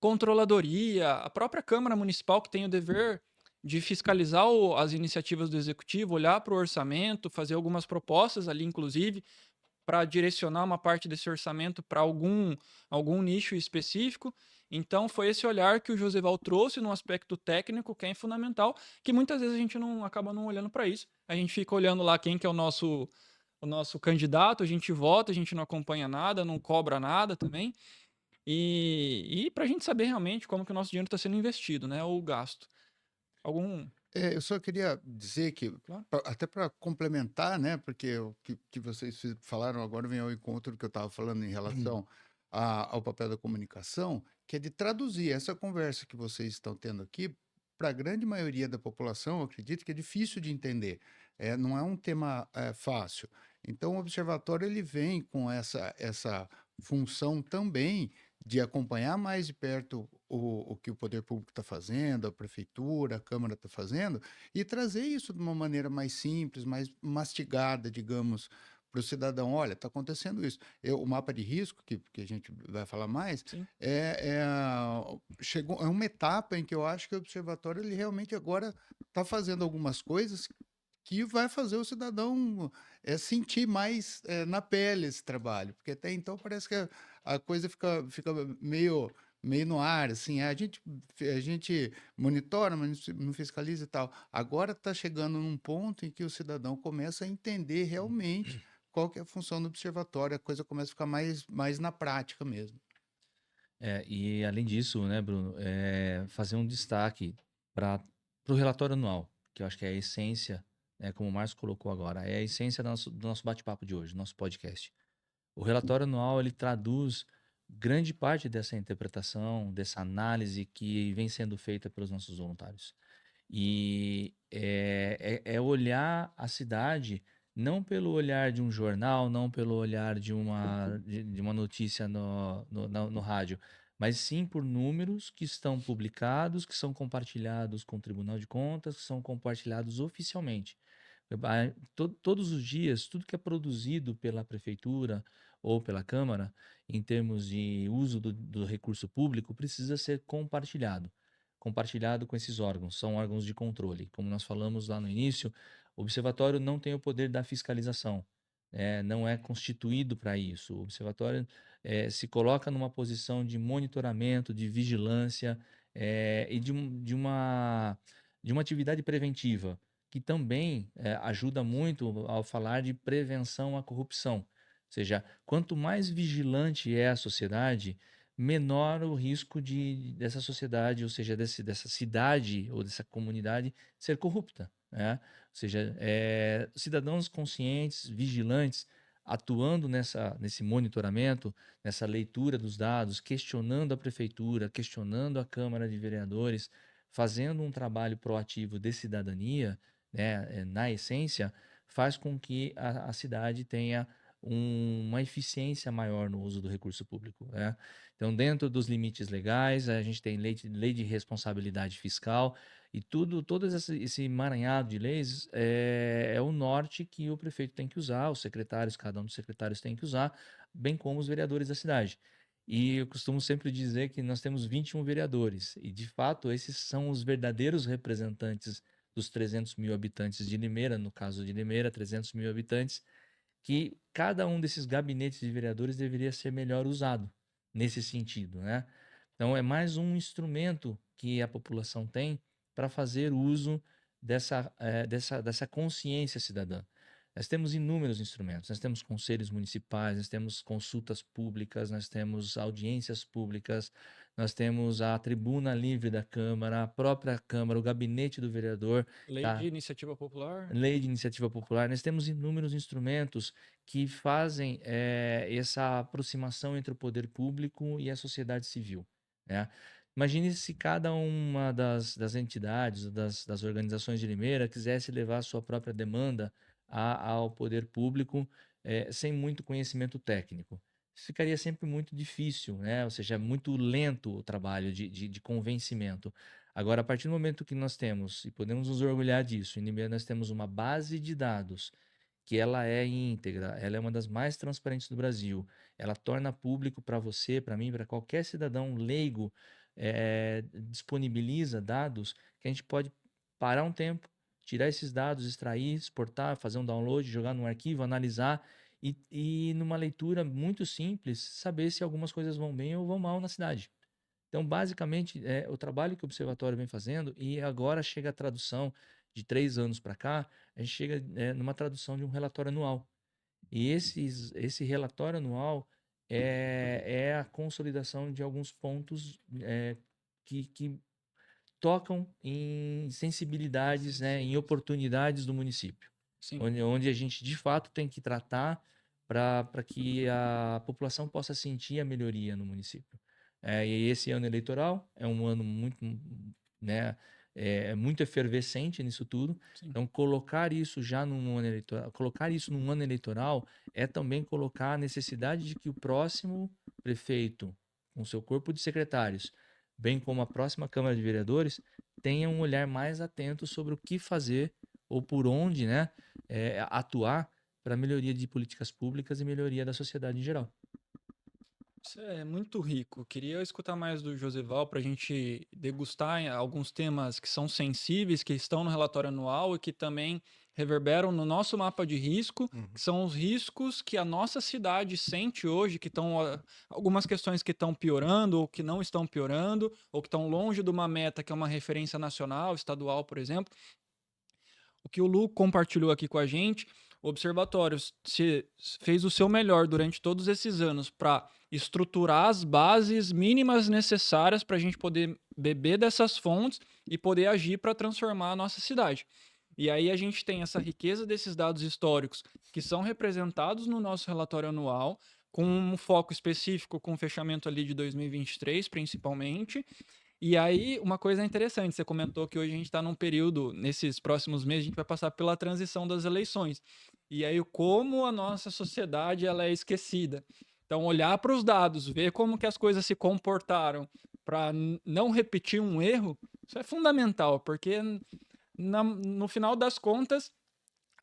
controladoria, a própria Câmara Municipal, que tem o dever de fiscalizar as iniciativas do Executivo, olhar para o orçamento, fazer algumas propostas ali, inclusive, para direcionar uma parte desse orçamento para algum nicho específico. Então, foi esse olhar que o Joseval trouxe no aspecto técnico, que é fundamental, que muitas vezes a gente acaba não olhando para isso. A gente fica olhando lá quem que é o nosso candidato, a gente vota, a gente não acompanha nada, não cobra nada também. E para a gente saber realmente como que o nosso dinheiro está sendo investido, né? Ou gasto. Eu só queria dizer que, Claro. até para complementar, né? Porque o que vocês falaram agora vem ao encontro do que eu estava falando em relação ao papel da comunicação, que é de traduzir essa conversa que vocês estão tendo aqui para a grande maioria da população. Eu acredito que é difícil de entender. Não é um tema fácil. Então, o observatório ele vem com essa função também de acompanhar mais de perto o que o poder público está fazendo, a prefeitura, a Câmara está fazendo, e trazer isso de uma maneira mais simples, mais mastigada, digamos, para o cidadão. Olha, está acontecendo isso. O mapa de risco, que a gente vai falar mais, Sim. chegou, é uma etapa em que eu acho que o observatório ele realmente agora está fazendo algumas coisas que vai fazer o cidadão sentir mais na pele esse trabalho, porque até então parece que a coisa fica meio no ar, assim, a gente monitora, mas não fiscaliza e tal. Agora está chegando num ponto em que o cidadão começa a entender realmente qual que é a função do observatório, a coisa começa a ficar mais na prática mesmo. E além disso, né, Bruno, fazer um destaque para o relatório anual, que eu acho que é a essência, né, como o Márcio colocou agora, é a essência do nosso bate-papo de hoje, do nosso podcast. O relatório anual, ele traduz grande parte dessa interpretação, dessa análise que vem sendo feita pelos nossos voluntários. E é olhar a cidade não pelo olhar de um jornal, não pelo olhar de uma notícia no rádio, mas sim por números que estão publicados, que são compartilhados com o Tribunal de Contas, que são compartilhados oficialmente. Todos os dias, tudo que é produzido pela prefeitura ou pela Câmara, em termos de uso do recurso público, precisa ser compartilhado com esses órgãos, são órgãos de controle. Como nós falamos lá no início, o observatório não tem o poder da fiscalização, não é constituído para isso. O observatório se coloca numa posição de monitoramento, de vigilância e de uma atividade preventiva, que também ajuda muito ao falar de prevenção à corrupção. Ou seja, quanto mais vigilante é a sociedade, menor o risco dessa sociedade, ou seja, dessa cidade ou dessa comunidade ser corrupta, né? Ou seja, cidadãos conscientes, vigilantes, atuando nesse monitoramento, nessa leitura dos dados, questionando a prefeitura, questionando a Câmara de Vereadores, fazendo um trabalho proativo de cidadania, né, na essência, faz com que a cidade tenha uma eficiência maior no uso do recurso público, né? Então, dentro dos limites legais, a gente tem lei de responsabilidade fiscal e todo esse emaranhado de leis é o norte que o prefeito tem que usar, os secretários, cada um dos secretários tem que usar, bem como os vereadores da cidade. E eu costumo sempre dizer que nós temos 21 vereadores, e de fato esses são os verdadeiros representantes dos 300 mil habitantes de Limeira, no caso de Limeira, 300 mil habitantes, que cada um desses gabinetes de vereadores deveria ser melhor usado nesse sentido, né? Então é mais um instrumento que a população tem para fazer uso dessa consciência cidadã. Nós temos inúmeros instrumentos, nós temos conselhos municipais, nós temos consultas públicas, nós temos audiências públicas, nós temos a tribuna livre da Câmara, a própria Câmara, o gabinete do vereador, Lei tá? de iniciativa popular. Lei de iniciativa popular, nós temos inúmeros instrumentos que fazem essa aproximação entre o poder público e a sociedade civil, né? Imagine se cada uma das entidades, das organizações de Limeira quisesse levar a sua própria demanda ao poder público sem muito conhecimento técnico. Isso ficaria sempre muito difícil, né? Ou seja, muito lento o trabalho de convencimento. Agora, a partir do momento que nós temos, e podemos nos orgulhar disso, em Limeira nós temos uma base de dados que ela é íntegra, ela é uma das mais transparentes do Brasil. Ela torna público para você, para mim, para qualquer cidadão leigo, disponibiliza dados que a gente pode parar um tempo, tirar esses dados, extrair, exportar, fazer um download, jogar no arquivo, analisar e numa leitura muito simples, saber se algumas coisas vão bem ou vão mal na cidade. Então, basicamente, o trabalho que o Observatório vem fazendo, e agora chega a tradução de 3 anos para cá, a gente chega numa tradução de um relatório anual. E esse relatório anual é a consolidação de alguns pontos que tocam em sensibilidades, né, em oportunidades do município, Sim. onde a gente de fato tem que tratar para que a população possa sentir a melhoria no município. E esse ano eleitoral é um ano muito, né, é muito efervescente nisso tudo. Sim. Então, colocar isso já num ano eleitoral, colocar isso num ano eleitoral é também colocar a necessidade de que o próximo prefeito, com seu corpo de secretários, bem como a próxima Câmara de Vereadores, tenha um olhar mais atento sobre o que fazer ou por onde, né, atuar para a melhoria de políticas públicas e melhoria da sociedade em geral. Isso é muito rico. Queria escutar mais do Josival para a gente degustar alguns temas que são sensíveis, que estão no relatório anual e que também reverberam no nosso mapa de risco, que são os riscos que a nossa cidade sente hoje, que estão algumas questões que estão piorando ou que não estão piorando, ou que estão longe de uma meta que é uma referência nacional, estadual, por exemplo. O que o Lu compartilhou aqui com a gente, o Observatório fez o seu melhor durante todos esses anos para estruturar as bases mínimas necessárias para a gente poder beber dessas fontes e poder agir para transformar a nossa cidade. E aí a gente tem essa riqueza desses dados históricos que são representados no nosso relatório anual, com um foco específico com o fechamento ali de 2023, principalmente. E aí, uma coisa interessante, você comentou que hoje a gente está num período, nesses próximos meses, a gente vai passar pela transição das eleições. E aí, como a nossa sociedade ela é esquecida. Então, olhar para os dados, ver como que as coisas se comportaram para não repetir um erro, isso é fundamental, porque no final das contas,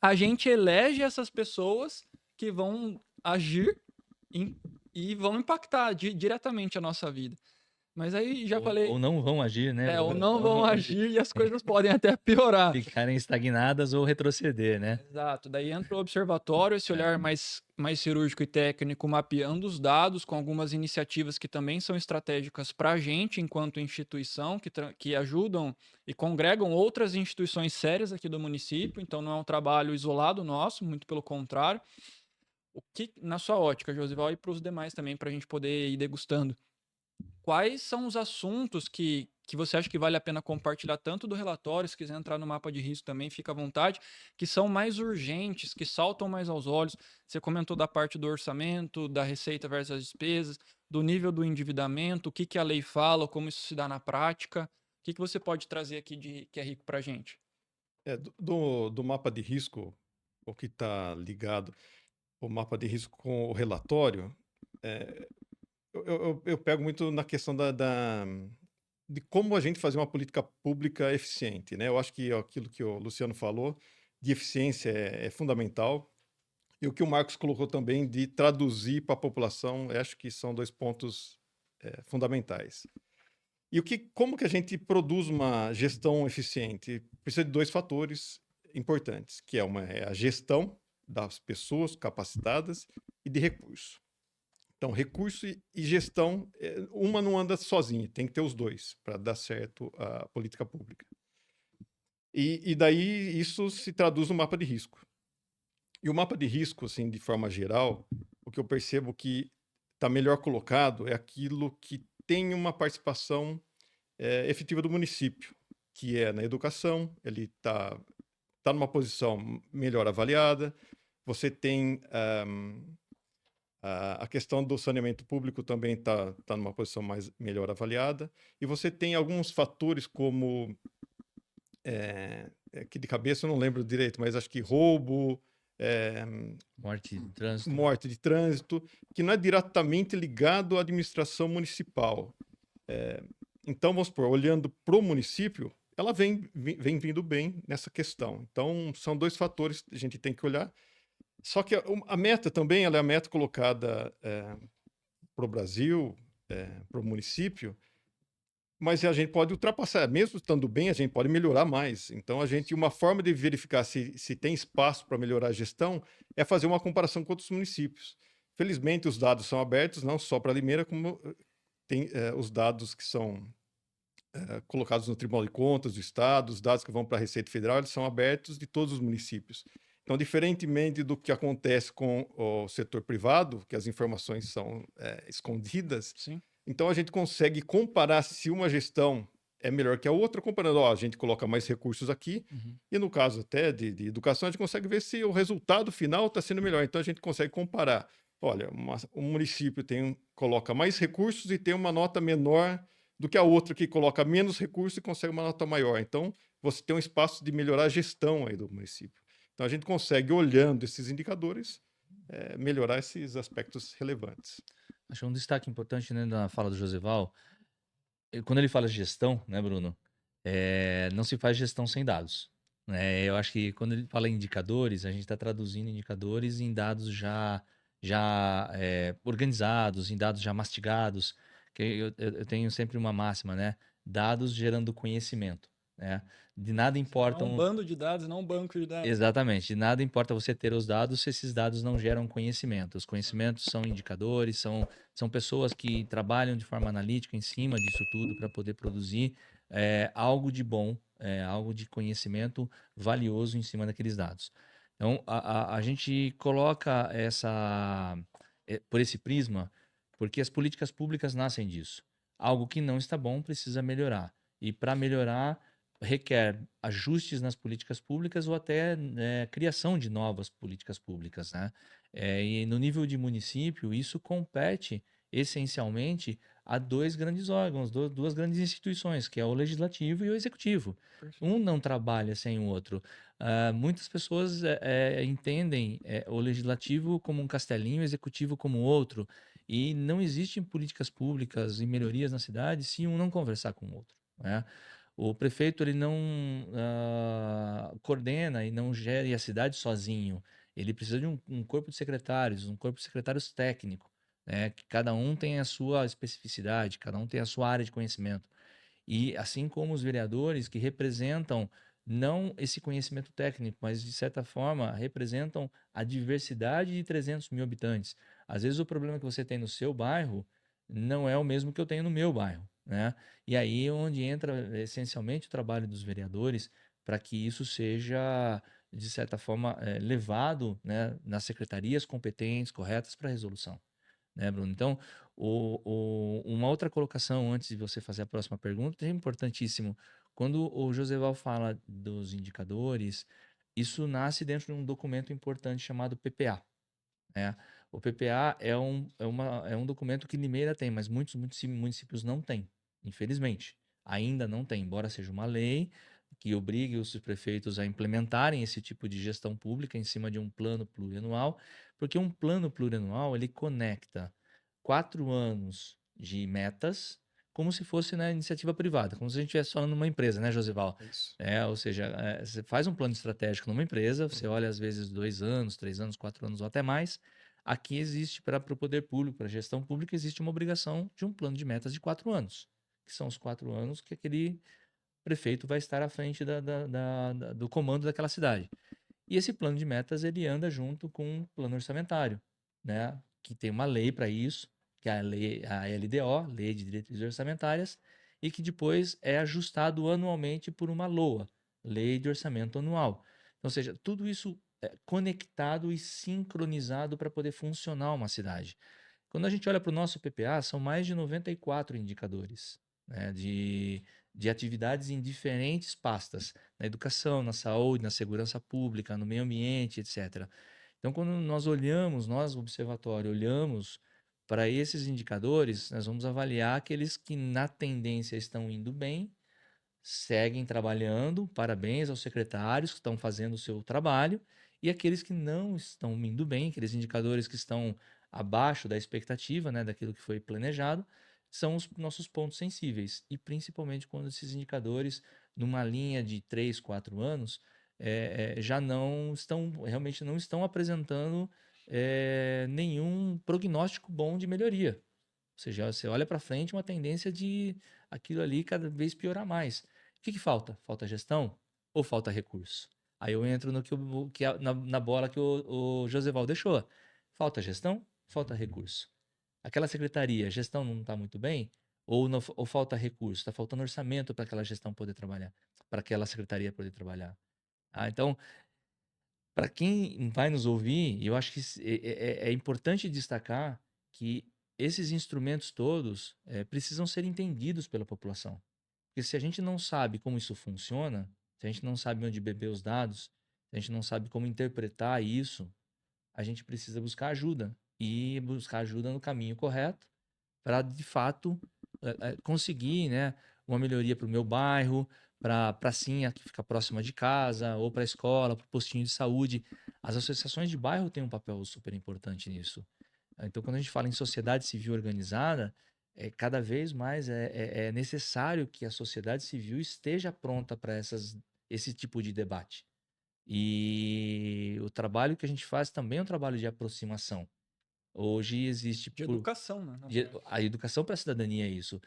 a gente elege essas pessoas que vão agir e vão impactar diretamente a nossa vida. Mas aí já falei. Ou não vão agir, né? Ou não vão agir e as coisas podem até piorar. Ficarem estagnadas ou retroceder, né? Exato. Daí entra o observatório, esse olhar mais cirúrgico e técnico, mapeando os dados com algumas iniciativas que também são estratégicas para a gente, enquanto instituição, que ajudam e congregam outras instituições sérias aqui do município. Então não é um trabalho isolado nosso, muito pelo contrário. O que, na sua ótica, Josival, e para os demais também, para a gente poder ir degustando. Quais são os assuntos que você acha que vale a pena compartilhar tanto do relatório, se quiser entrar no mapa de risco também, fica à vontade, que são mais urgentes, que saltam mais aos olhos? Você comentou da parte do orçamento, da receita versus as despesas, do nível do endividamento, o que a lei fala, como isso se dá na prática. O que você pode trazer aqui que é rico para a gente? Do mapa de risco, o que está ligado, o mapa de risco com o relatório, eu pego muito na questão de como a gente fazer uma política pública eficiente, né? Eu acho que aquilo que o Luciano falou de eficiência é fundamental. E o que o Marcos colocou também de traduzir para a população, eu acho que são dois pontos fundamentais. E como que a gente produz uma gestão eficiente? Precisa de dois fatores importantes, que é a gestão das pessoas capacitadas e de recurso. Então, recurso e gestão, uma não anda sozinha, tem que ter os dois para dar certo a política pública. E daí isso se traduz no mapa de risco. E o mapa de risco, assim, de forma geral, o que eu percebo que está melhor colocado é aquilo que tem uma participação efetiva do município, que é na educação, ele está numa posição melhor avaliada, você tem a questão do saneamento público também está numa posição melhor avaliada, e você tem alguns fatores como, que de cabeça eu não lembro direito, mas acho que roubo, morte de trânsito, que não é diretamente ligado à administração municipal. Então, vamos supor, olhando para o município, ela vem vindo bem nessa questão. Então, são dois fatores que a gente tem que olhar. Só que a meta também, ela é a meta colocada para o Brasil, para o município, mas a gente pode ultrapassar. Mesmo estando bem, a gente pode melhorar mais. Então, uma forma de verificar se tem espaço para melhorar a gestão é fazer uma comparação com outros municípios. Felizmente, os dados são abertos, não só para Limeira, como tem os dados que são colocados no Tribunal de Contas do Estado, os dados que vão para a Receita Federal, eles são abertos de todos os municípios. Então, diferentemente do que acontece com o setor privado, que as informações são escondidas, Sim. Então a gente consegue comparar se uma gestão é melhor que a outra, comparando, a gente coloca mais recursos aqui, e no caso até de educação, a gente consegue ver se o resultado final está sendo melhor. Então a gente consegue comparar. Olha, um município coloca mais recursos e tem uma nota menor do que a outra que coloca menos recurso e consegue uma nota maior. Então, você tem um espaço de melhorar a gestão aí do município. Então, a gente consegue, olhando esses indicadores, melhorar esses aspectos relevantes. Acho um destaque importante, né, na fala do Josival. Quando ele fala de gestão, né, Bruno? Não se faz gestão sem dados. Né? Eu acho que quando ele fala em indicadores, a gente está traduzindo indicadores em dados já organizados, em dados já mastigados. Que eu tenho sempre uma máxima, né? Dados gerando conhecimento. Né? De nada Não é um importam. bando de dados, não um banco de dados. Exatamente. De nada importa você ter os dados se esses dados não geram conhecimento. Os conhecimentos são indicadores, são pessoas que trabalham de forma analítica em cima disso tudo para poder produzir algo de bom, algo de conhecimento valioso em cima daqueles dados. Então, a gente coloca por esse prisma, porque as políticas públicas nascem disso. Algo que não está bom precisa melhorar. E para melhorar, requer ajustes nas políticas públicas ou até criação de novas políticas públicas, né? E no nível de município, isso compete essencialmente a dois grandes órgãos, duas grandes instituições, que é o legislativo e o executivo. Um não trabalha sem o outro. Muitas pessoas entendem o legislativo como um castelinho, o executivo como outro, e não existem políticas públicas e melhorias na cidade se um não conversar com o outro, né? O prefeito ele não coordena e não gere a cidade sozinho. Ele precisa de um corpo de secretários, um corpo de secretários técnico, né? Que cada um tem a sua especificidade, cada um tem a sua área de conhecimento. E assim como os vereadores que representam não esse conhecimento técnico, mas de certa forma representam a diversidade de 300 mil habitantes. Às vezes o problema que você tem no seu bairro não é o mesmo que eu tenho no meu bairro, né? E aí é onde entra essencialmente o trabalho dos vereadores para que isso seja, de certa forma, levado, né, nas secretarias competentes, corretas para a resolução, né, Bruno? Então, uma outra colocação antes de você fazer a próxima pergunta é importantíssimo. Quando o Joseval fala dos indicadores, isso nasce dentro de um documento importante chamado PPA, né? O PPA é um documento que Limeira tem, mas muitos municípios não têm, infelizmente. Ainda não tem, embora seja uma lei que obrigue os prefeitos a implementarem esse tipo de gestão pública em cima de um plano plurianual, porque um plano plurianual ele conecta 4 anos de metas como se fosse na iniciativa privada, como se a gente estivesse falando numa empresa, né, Josival? É isso. Ou seja, você faz um plano estratégico numa empresa, você olha às vezes 2 anos, 3 anos, 4 anos ou até mais. Aqui existe, para o poder público, para a gestão pública, existe uma obrigação de um plano de metas de 4 anos, que são os 4 anos que aquele prefeito vai estar à frente do comando daquela cidade. E esse plano de metas ele anda junto com um plano orçamentário, né? Que tem uma lei para isso, que é a LDO, Lei de Diretrizes Orçamentárias, e que depois é ajustado anualmente por uma LOA, Lei de Orçamento Anual. Ou seja, tudo isso é conectado e sincronizado para poder funcionar uma cidade. Quando a gente olha para o nosso PPA, são mais de 94 indicadores, né, de atividades em diferentes pastas, na educação, na saúde, na segurança pública, no meio ambiente, etc. Então, quando nós olhamos, nós, o observatório, olhamos para esses indicadores, nós vamos avaliar aqueles que na tendência estão indo bem, seguem trabalhando, parabéns aos secretários que estão fazendo o seu trabalho, e aqueles que não estão indo bem, aqueles indicadores que estão abaixo da expectativa, né, daquilo que foi planejado, são os nossos pontos sensíveis. E principalmente quando esses indicadores, numa linha de 3, 4 anos, já não estão, realmente não estão apresentando nenhum prognóstico bom de melhoria. Ou seja, você olha para frente uma tendência de aquilo ali cada vez piorar mais. O que falta? Falta gestão ou falta recurso? Aí eu entro no na bola que o Joseval deixou. Falta gestão, falta recurso. Aquela secretaria, a gestão não está muito bem, ou falta recurso, está faltando orçamento para aquela gestão poder trabalhar, para aquela secretaria poder trabalhar. Então, para quem vai nos ouvir, eu acho que é importante destacar que esses instrumentos todos precisam ser entendidos pela população. Porque se a gente não sabe como isso funciona, se a gente não sabe onde beber os dados, se a gente não sabe como interpretar isso, a gente precisa buscar ajuda. E buscar ajuda no caminho correto para, de fato, conseguir, né, uma melhoria para o meu bairro, para a pracinha que fica próxima de casa, ou para a escola, para o postinho de saúde. As associações de bairro têm um papel super importante nisso. Então, quando a gente fala em sociedade civil organizada, cada vez mais é necessário que a sociedade civil esteja pronta para esse tipo de debate. E o trabalho que a gente faz também é um trabalho de aproximação. Hoje existe De educação, né? a educação para a cidadania é isso.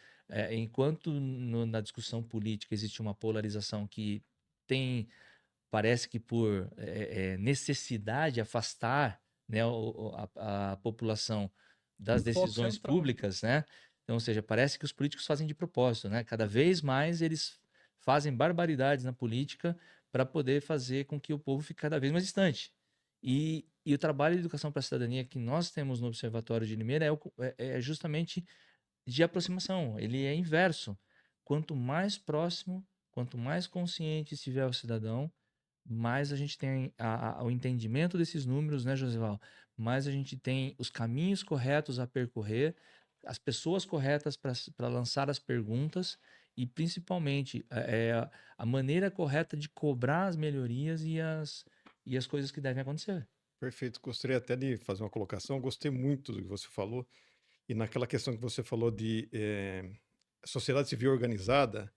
Enquanto na discussão política existe uma polarização que tem, parece que por necessidade afastar, né, a população das O foco decisões central. públicas, né? Então, ou seja, parece que os políticos fazem de propósito, né? Cada vez mais eles fazem barbaridades na política para poder fazer com que o povo fique cada vez mais distante. E o trabalho de educação para a cidadania que nós temos no Observatório de Limeira é justamente de aproximação. Ele é inverso. Quanto mais próximo, quanto mais consciente estiver o cidadão, mais a gente tem o entendimento desses números, né, Josival? Mais a gente tem os caminhos corretos a percorrer, as pessoas corretas para lançar as perguntas e, principalmente, a maneira correta de cobrar as melhorias e as coisas que devem acontecer. Perfeito. Gostaria até de fazer uma colocação. Gostei muito do que você falou. E naquela questão que você falou de sociedade civil organizada,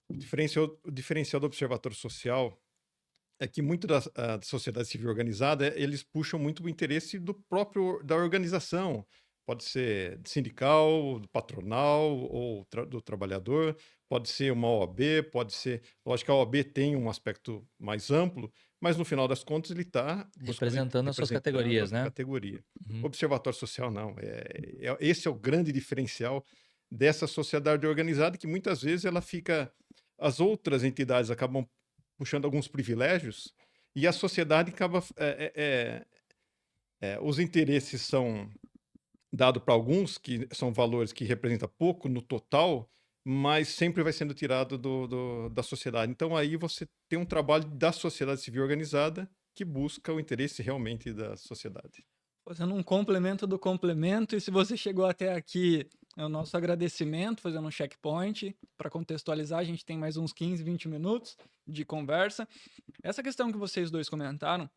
o diferencial do observatório social é que muito da sociedade civil organizada, eles puxam muito o interesse da organização. Pode ser sindical, patronal ou do trabalhador, pode ser uma OAB, pode ser... Lógico que a OAB tem um aspecto mais amplo, mas no final das contas ele está Representando as suas categorias, né? categoria. Uhum. Observatório social não. Esse é o grande diferencial dessa sociedade organizada, que muitas vezes ela fica... As outras entidades acabam puxando alguns privilégios e a sociedade acaba... os interesses são dados para alguns, que são valores que representam pouco no total, mas sempre vai sendo tirado da sociedade. Então aí você tem um trabalho da sociedade civil organizada que busca o interesse realmente da sociedade. Fazendo um complemento do complemento, e se você chegou até aqui, é o nosso agradecimento, fazendo um checkpoint. Para contextualizar, a gente tem mais uns 15, 20 minutos de conversa. Essa questão que vocês dois comentaram,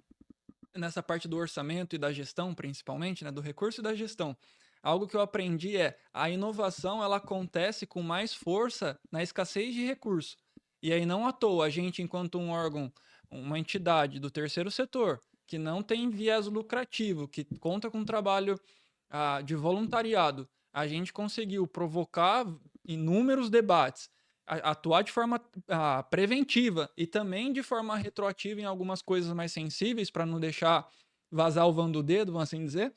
nessa parte do orçamento e da gestão, principalmente, né, do recurso e da gestão, algo que eu aprendi a inovação ela acontece com mais força na escassez de recurso. E aí não à toa, a gente, enquanto um órgão, uma entidade do terceiro setor, que não tem viés lucrativo, que conta com um trabalho de voluntariado, a gente conseguiu provocar inúmeros debates, atuar de forma preventiva e também de forma retroativa em algumas coisas mais sensíveis, para não deixar vazar o vão do dedo, vamos assim dizer,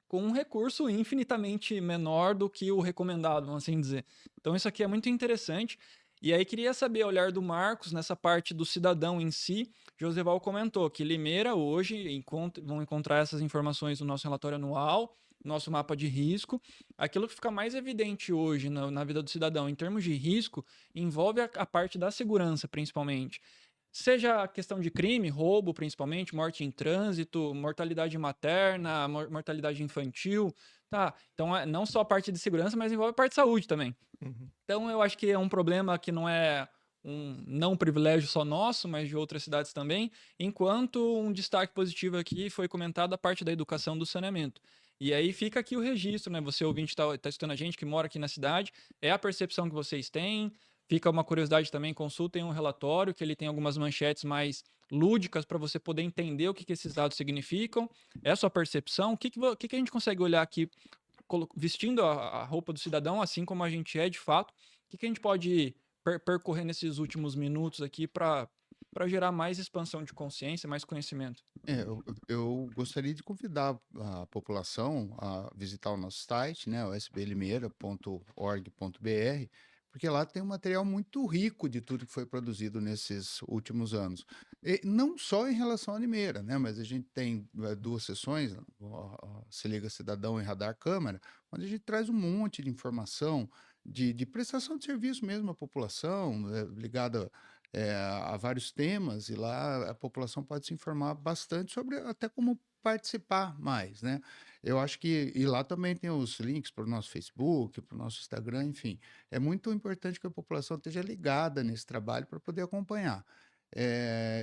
com um recurso infinitamente menor do que o recomendado, vamos assim dizer. Então isso aqui é muito interessante. E aí queria saber o olhar do Marcos nessa parte do cidadão em si. Joseval comentou que Limeira hoje vão encontrar essas informações no nosso relatório anual, nosso mapa de risco. Aquilo que fica mais evidente hoje na vida do cidadão em termos de risco envolve a parte da segurança, principalmente. Seja a questão de crime, roubo principalmente, morte em trânsito, mortalidade materna, mortalidade infantil, tá? Então, não só a parte de segurança, mas envolve a parte de saúde também. Uhum. Então, eu acho que é um problema que não é um não privilégio só nosso, mas de outras cidades também, enquanto um destaque positivo aqui foi comentado a parte da educação do saneamento. E aí fica aqui o registro, né? Você ouvinte está escutando a gente que mora aqui na cidade, é a percepção que vocês têm. Fica uma curiosidade também, consultem um relatório, que ele tem algumas manchetes mais lúdicas para você poder entender o que esses dados significam. É a sua percepção? O que a gente consegue olhar aqui, vestindo a roupa do cidadão, assim como a gente é de fato? O que a gente pode percorrer nesses últimos minutos aqui para gerar mais expansão de consciência, mais conhecimento? Eu gostaria de convidar a população a visitar o nosso site, né, o sblimeira.org.br, porque lá tem um material muito rico de tudo que foi produzido nesses últimos anos. E não só em relação à Limeira, né, mas a gente tem duas sessões, Se Liga Cidadão e Radar Câmara, onde a gente traz um monte de informação de prestação de serviço mesmo à população, ligada a vários temas, e lá a população pode se informar bastante sobre até como participar mais, né? Eu acho que, e lá também tem os links para o nosso Facebook, para o nosso Instagram, enfim. É muito importante que a população esteja ligada nesse trabalho para poder acompanhar.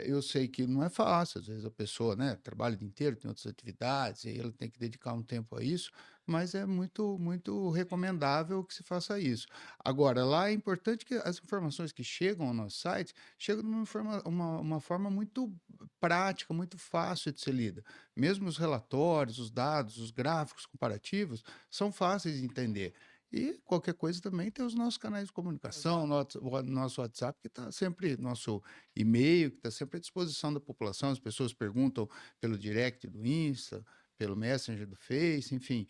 Eu sei que não é fácil, às vezes a pessoa, né, trabalha o dia inteiro, tem outras atividades, e aí ela tem que dedicar um tempo a isso, mas é muito, muito recomendável que se faça isso. Agora, lá é importante que as informações que chegam ao nosso site chegam de uma forma muito prática, muito fácil de ser lida. Mesmo os relatórios, os dados, os gráficos comparativos são fáceis de entender. E qualquer coisa também tem os nossos canais de comunicação, o nosso WhatsApp, que está sempre, nosso e-mail, que está sempre à disposição da população. As pessoas perguntam pelo direct do Insta, pelo Messenger do Face, enfim.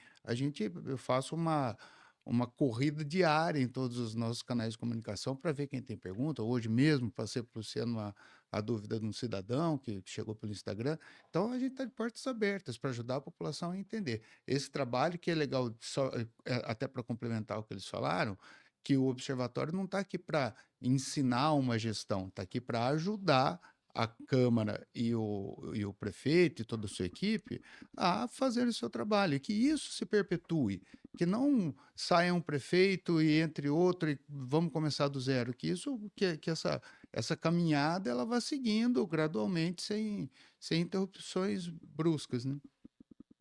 Eu faço uma corrida diária em todos os nossos canais de comunicação para ver quem tem pergunta. Hoje mesmo passei para o Luciano a dúvida de um cidadão que chegou pelo Instagram. Então, a gente está de portas abertas para ajudar a população a entender. Esse trabalho que é legal, até para complementar o que eles falaram, que o observatório não está aqui para ensinar uma gestão, está aqui para ajudar a Câmara e o prefeito e toda a sua equipe a fazer o seu trabalho, e que isso se perpetue, que não saia um prefeito e entre outro e vamos começar do zero, que essa caminhada ela vá seguindo gradualmente sem interrupções bruscas, né?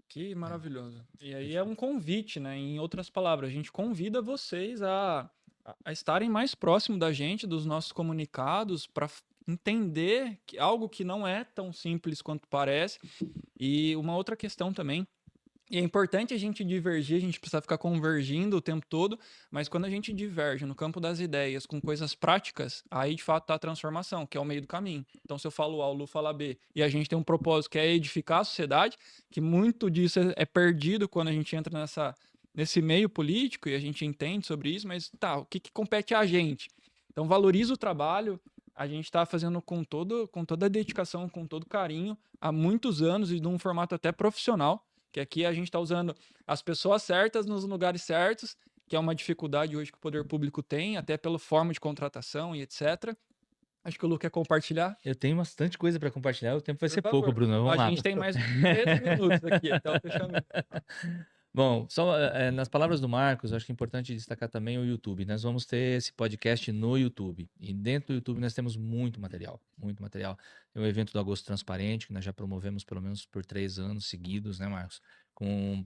Que maravilhoso. E aí é um convite, né? Em outras palavras, a gente convida vocês a estarem mais próximo da gente, dos nossos comunicados, para entender que algo que não é tão simples quanto parece. E uma outra questão também. E é importante a gente divergir, a gente precisa ficar convergindo o tempo todo, mas quando a gente diverge no campo das ideias com coisas práticas, aí de fato está a transformação, que é o meio do caminho. Então, se eu falo A, o Lu fala B, e a gente tem um propósito que é edificar a sociedade, que muito disso é perdido quando a gente entra nesse meio político e a gente entende sobre isso, mas tá, o que compete a gente? Então, valoriza o trabalho, a gente está fazendo com toda a dedicação, com todo carinho, há muitos anos e num formato até profissional, que aqui a gente está usando as pessoas certas nos lugares certos, que é uma dificuldade hoje que o poder público tem, até pela forma de contratação e etc. Acho que o Lu quer compartilhar. Eu tenho bastante coisa para compartilhar, o tempo vai Por ser pouco, favor. Bruno. Vamos A lá. gente tem mais 13 minutos aqui até o fechamento. Bom, só nas palavras do Marcos, acho que é importante destacar também o YouTube. Nós vamos ter esse podcast no YouTube. E dentro do YouTube nós temos muito material, muito material. Tem o evento do Agosto Transparente, que nós já promovemos pelo menos por 3 anos seguidos, né, Marcos? Com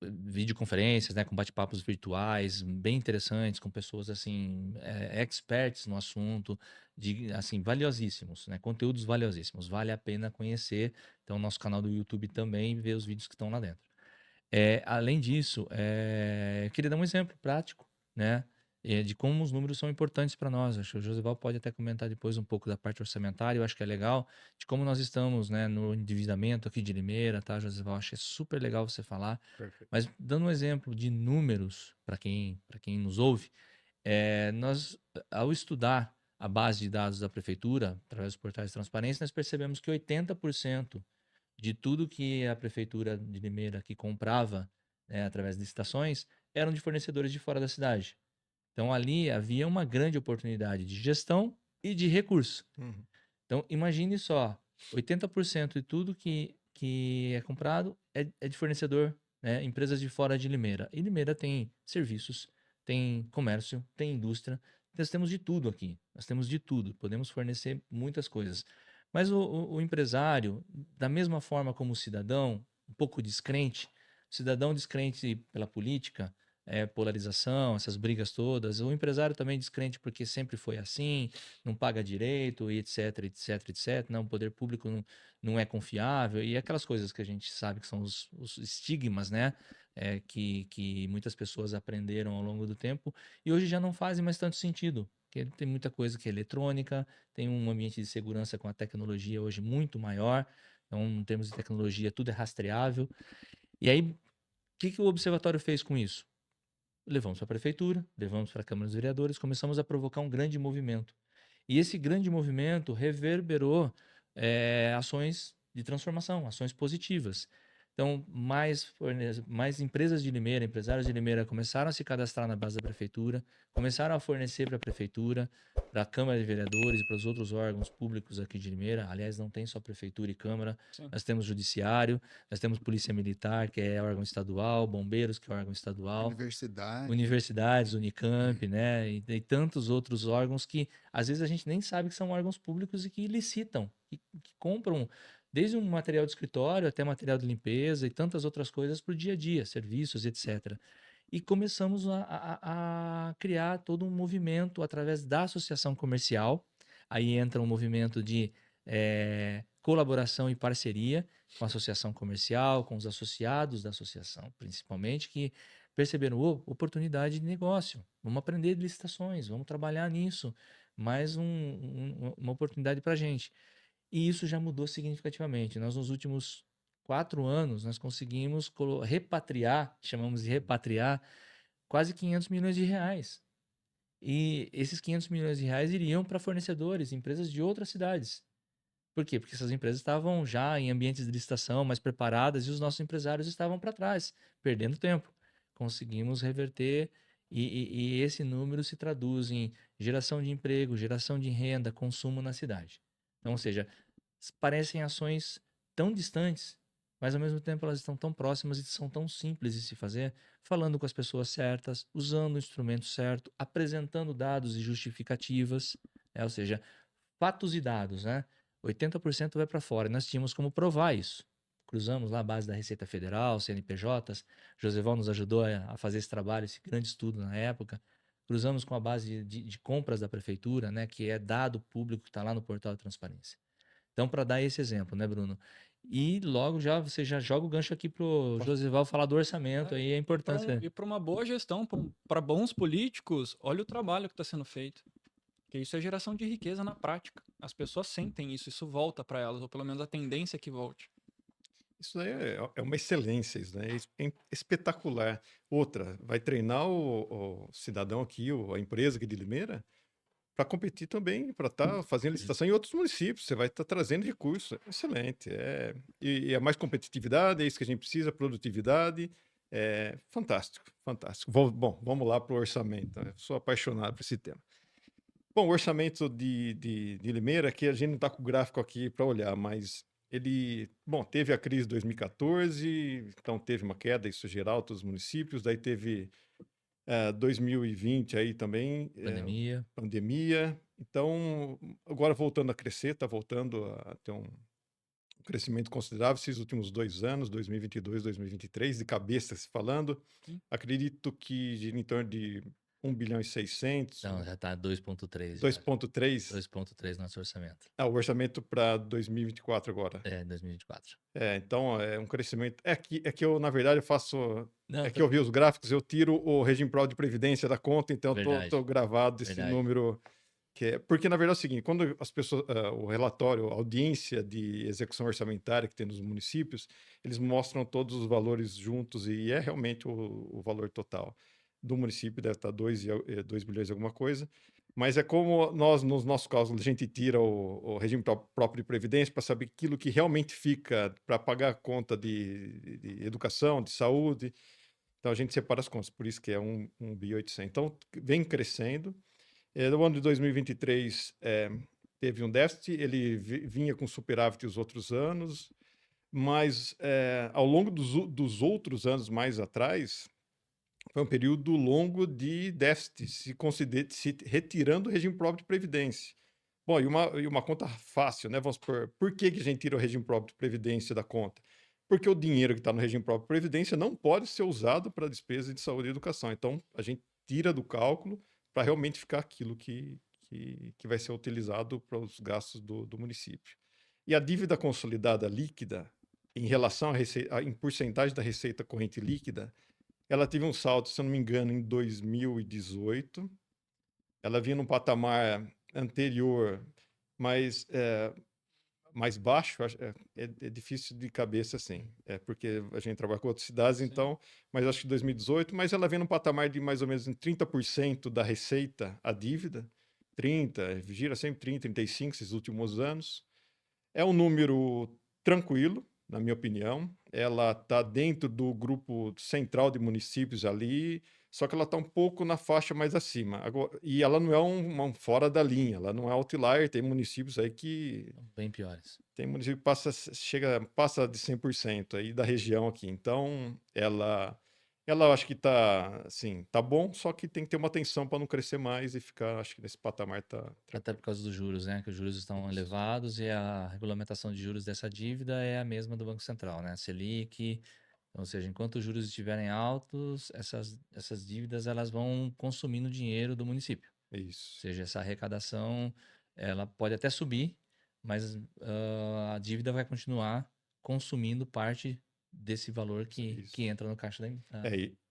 videoconferências, né, com bate-papos virtuais bem interessantes, com pessoas assim, experts no assunto, assim, valiosíssimos, né, conteúdos valiosíssimos, vale a pena conhecer. Então, nosso canal do YouTube também, ver os vídeos que estão lá dentro. Além disso, eu queria dar um exemplo prático, né, de como os números são importantes para nós. Acho que o Josival pode até comentar depois um pouco da parte orçamentária, eu acho que é legal, de como nós estamos, né, no endividamento aqui de Limeira, tá, Josival? Acho que é super legal você falar. Perfeito. Mas dando um exemplo de números para quem nos ouve, nós, ao estudar a base de dados da prefeitura, através dos portais de transparência, nós percebemos que 80% de tudo que a prefeitura de Limeira aqui comprava, né, através de licitações, eram de fornecedores de fora da cidade. Então ali havia uma grande oportunidade de gestão e de recurso. Uhum. Então imagine só, 80% de tudo que é comprado é de fornecedor, né, empresas de fora de Limeira. E Limeira tem serviços, tem comércio, tem indústria. Nós temos de tudo aqui. Nós temos de tudo. Podemos fornecer muitas coisas. Mas o empresário, da mesma forma como o cidadão, um pouco descrente, cidadão descrente pela política, polarização, essas brigas todas, o empresário também descrente porque sempre foi assim, não paga direito, e etc, etc, etc. Não, o poder público não é confiável, e aquelas coisas que a gente sabe que são os estigmas, né? Que muitas pessoas aprenderam ao longo do tempo e hoje já não fazem mais tanto sentido. Porque tem muita coisa que é eletrônica, tem um ambiente de segurança com a tecnologia hoje muito maior. Então, em termos de tecnologia, tudo é rastreável. E aí, o que o observatório fez com isso? Levamos para a prefeitura, levamos para a Câmara dos Vereadores, começamos a provocar um grande movimento. E esse grande movimento reverberou ações de transformação, ações positivas. Então, mais empresas de Limeira, empresários de Limeira começaram a se cadastrar na base da prefeitura, começaram a fornecer para a prefeitura, para a Câmara de Vereadores e para os outros órgãos públicos aqui de Limeira. Aliás, não tem só prefeitura e Câmara, Sim. nós temos judiciário, nós temos polícia militar, que é órgão estadual, bombeiros, que é órgão estadual, Universidade. universidades, Unicamp, né? E tantos outros órgãos que às vezes a gente nem sabe que são órgãos públicos e que licitam, que compram desde um material de escritório até material de limpeza e tantas outras coisas para o dia a dia, serviços, etc. E começamos a criar todo um movimento através da associação comercial. Aí entra um movimento de colaboração e parceria com a associação comercial, com os associados da associação, principalmente, que perceberam oportunidade de negócio. Vamos aprender de licitações, vamos trabalhar nisso. Mais uma oportunidade para a gente. E isso já mudou significativamente. Nós, nos últimos 4 anos, nós conseguimos repatriar, chamamos de repatriar, quase 500 milhões de reais. E esses 500 milhões de reais iriam para fornecedores, empresas de outras cidades. Por quê? Porque essas empresas estavam já em ambientes de licitação mais preparadas e os nossos empresários estavam para trás, perdendo tempo. Conseguimos reverter e esse número se traduz em geração de emprego, geração de renda, consumo na cidade. Então, ou seja, parecem ações tão distantes, mas ao mesmo tempo elas estão tão próximas e são tão simples de se fazer, falando com as pessoas certas, usando o instrumento certo, apresentando dados e justificativas, né? Ou seja, fatos e dados, né? 80% vai para fora. E nós tínhamos como provar isso. Cruzamos lá a base da Receita Federal, CNPJs. Joseval nos ajudou a fazer esse trabalho, esse grande estudo na época. Cruzamos com a base de compras da prefeitura, né? Que é dado público que está lá no portal de transparência. Então, para dar esse exemplo, né, Bruno? E logo você já joga o gancho aqui pro Josival falar do orçamento, aí a importância. E para uma boa gestão, para bons políticos, olha o trabalho que está sendo feito. Porque isso é geração de riqueza na prática. As pessoas sentem isso volta para elas, ou pelo menos a tendência é que volte. Isso daí é uma excelência, isso daí é espetacular. Outra, vai treinar o cidadão aqui, a empresa aqui de Limeira, para competir também, para estar fazendo licitação em outros municípios. Você vai estar trazendo recursos. Excelente. E é mais competitividade, é isso que a gente precisa, produtividade. É fantástico, fantástico. Bom, vamos lá para o orçamento. Eu sou apaixonado por esse tema. Bom, o orçamento de Limeira, que a gente não está com o gráfico aqui para olhar, mas ele, bom, teve a crise de 2014, então teve uma queda, isso geral, todos os municípios, daí teve 2020 aí também, pandemia. Então, agora voltando a crescer, está voltando a ter um crescimento considerável esses últimos 2 anos, 2022, 2023, de cabeça se falando. Acredito que gira em torno de 1 bilhão e 600. Não, já está 2,3. 2,3. 2,3 nosso orçamento. O orçamento para 2024 agora. 2024. Então é um crescimento. É que eu, na verdade, eu faço. Não, que eu vi os gráficos, eu tiro o regime próprio de previdência da conta, então estou gravado esse número. Porque, na verdade, é o seguinte: quando as pessoas, o relatório, a audiência de execução orçamentária que tem nos municípios, eles mostram todos os valores juntos e é realmente o valor total do município, deve estar 2 bilhões e alguma coisa. Mas é como nós, nos nossos cálculos, a gente tira o regime próprio de previdência para saber aquilo que realmente fica para pagar a conta de educação, de saúde. Então, a gente separa as contas, por isso que é 1,8 bilhão. Então, vem crescendo. No ano de 2023, teve um déficit, ele vinha com superávit os outros anos, mas ao longo dos outros anos mais atrás, foi um período longo de déficit, se retirando o regime próprio de previdência. Bom, e uma conta fácil, né? Vamos supor, por que a gente tira o regime próprio de previdência da conta? Porque o dinheiro que está no regime próprio de previdência não pode ser usado para despesa de saúde e educação. Então, a gente tira do cálculo para realmente ficar aquilo que vai ser utilizado para os gastos do município. E a dívida consolidada líquida, em relação em porcentagem da receita corrente líquida, ela teve um salto, se eu não me engano, em 2018. Ela vinha num patamar anterior, mas mais baixo. É difícil de cabeça, assim. Porque a gente trabalha com outras cidades, sim. Então, mas acho que 2018. Mas ela vinha num patamar de mais ou menos 30% da receita, a dívida. 30%, gira sempre 30%, 35% esses últimos anos. É um número tranquilo, na minha opinião. ela está dentro do grupo central de municípios ali, só que ela está um pouco na faixa mais acima. E ela não é um fora da linha, ela não é outlier, tem municípios aí que Bem piores. tem município que passa de 100% aí da região aqui. Então, ela eu acho que tá, assim, tá bom, só que tem que ter uma atenção para não crescer mais e ficar, acho que nesse patamar tá Até tranquilo. por causa dos juros, né? Que os juros estão Isso. elevados e a regulamentação de juros dessa dívida é a mesma do Banco Central, né? Selic, ou seja, enquanto os juros estiverem altos, essas dívidas elas vão consumindo dinheiro do município. Ou Isso. seja, essa arrecadação ela pode até subir, mas a dívida vai continuar consumindo parte desse valor que Isso. entra no caixa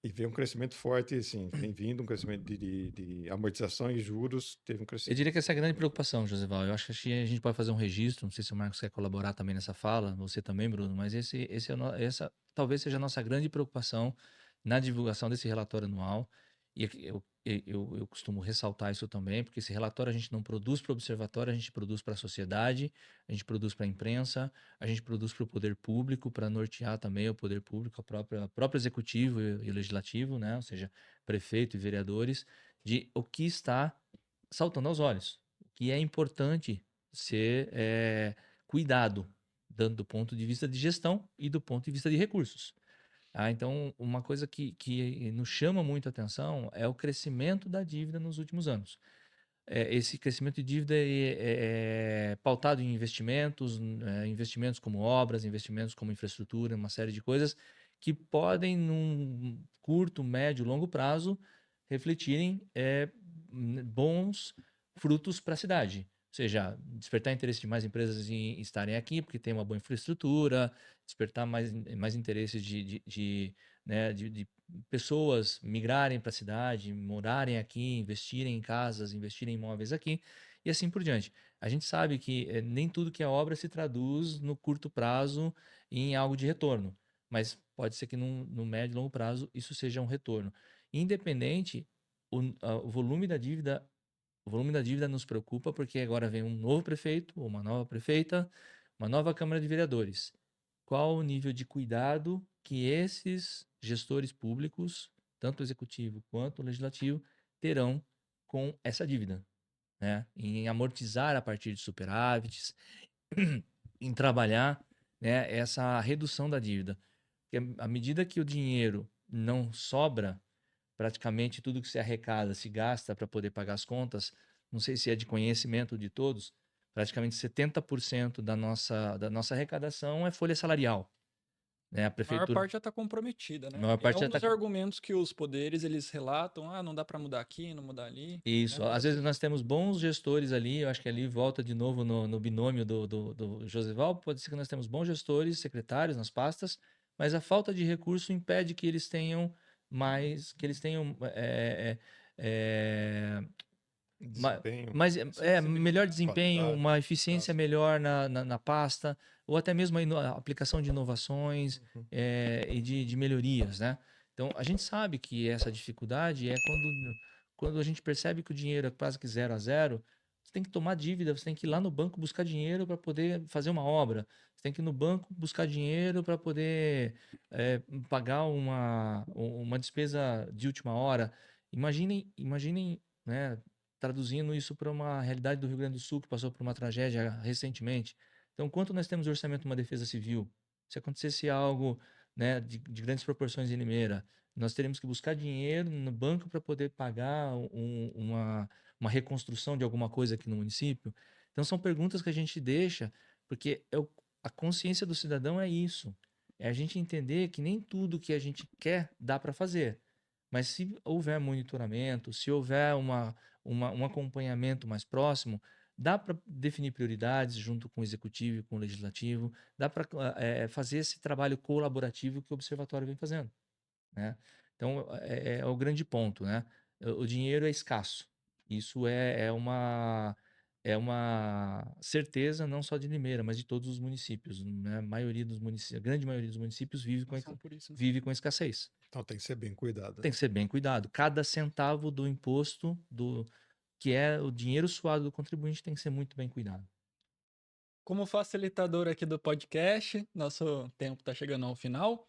E vem um crescimento forte, assim, tem vindo um crescimento de amortização e juros, teve um Eu crescimento. diria que essa é a grande preocupação, Josival. Eu acho que a gente pode fazer um registro. Não sei se o Marcos quer colaborar também nessa fala, você também, Bruno, mas essa talvez seja a nossa grande preocupação na divulgação desse relatório anual. E aqui eu costumo ressaltar isso também, porque esse relatório a gente não produz para o observatório, a gente produz para a sociedade, a gente produz para a imprensa, a gente produz para o poder público, para nortear também o poder público, o próprio executivo e o legislativo, né? Ou seja, prefeito e vereadores, de o que está saltando aos olhos, que é importante ser cuidado, do ponto de vista de gestão e do ponto de vista de recursos. Então, uma coisa que nos chama muito a atenção é o crescimento da dívida nos últimos anos. Esse crescimento de dívida é pautado em investimentos, investimentos como obras, investimentos como infraestrutura, uma série de coisas que podem, num curto, médio, longo prazo, refletirem bons frutos para a cidade. Ou seja, despertar interesse de mais empresas em estarem aqui, porque tem uma boa infraestrutura, despertar mais interesse de pessoas migrarem para a cidade, morarem aqui, investirem em casas, investirem em imóveis aqui e assim por diante. A gente sabe que nem tudo que é obra se traduz no curto prazo em algo de retorno, mas pode ser que no médio e longo prazo isso seja um retorno. Independente, o volume da dívida, nos preocupa porque agora vem um novo prefeito, ou uma nova prefeita, uma nova Câmara de Vereadores. Qual o nível de cuidado que esses gestores públicos, tanto o executivo quanto o legislativo, terão com essa dívida, né? Em amortizar a partir de superávites, em trabalhar, né, essa redução da dívida. Porque à medida que o dinheiro não sobra, praticamente tudo que se arrecada se gasta para poder pagar as contas, não sei se é de conhecimento de todos, praticamente 70% da nossa arrecadação é folha salarial, né? A A maior prefeitura, parte já está comprometida, a né? maior É parte já um está. dos argumentos que os poderes eles relatam, não dá para mudar aqui, não mudar ali, Isso, né? às vezes nós temos bons gestores ali, eu acho que ali volta de novo no binômio do Josival, pode ser que nós temos bons gestores, secretários nas pastas, mas a falta de recurso impede que eles tenham mais, que eles tenham Ma- Desempenho, Mas melhor desempenho, qualidade, uma eficiência prazo. melhor na pasta, ou até mesmo a aplicação de inovações Uhum. e de melhorias, né? Então, a gente sabe que essa dificuldade é quando a gente percebe que o dinheiro é quase que 0 a 0, você tem que tomar dívida, você tem que ir lá no banco buscar dinheiro para poder fazer uma obra, você tem que ir no banco buscar dinheiro para poder pagar uma despesa de última hora. Imaginem, né? Traduzindo isso para uma realidade do Rio Grande do Sul, que passou por uma tragédia recentemente. Então, quanto nós temos de orçamento para uma defesa civil? Se acontecesse algo, né, de grandes proporções em Limeira, nós teríamos que buscar dinheiro no banco para poder pagar uma reconstrução de alguma coisa aqui no município. Então, são perguntas que a gente deixa, porque a consciência do cidadão é isso. É a gente entender que nem tudo que a gente quer dá para fazer. Mas se houver monitoramento, se houver um acompanhamento mais próximo, dá para definir prioridades junto com o executivo e com o legislativo, dá para fazer esse trabalho colaborativo que o observatório vem fazendo, né? Então, é o grande ponto, né? O dinheiro é escasso. Isso é uma certeza não só de Limeira, mas de todos os municípios, né? A grande maioria dos municípios Passam por isso, né? vive com escassez. Então tem que ser bem cuidado, Tem né? que ser bem cuidado. Cada centavo do imposto, que é o dinheiro suado do contribuinte, tem que ser muito bem cuidado. como facilitador aqui do podcast, nosso tempo está chegando ao final.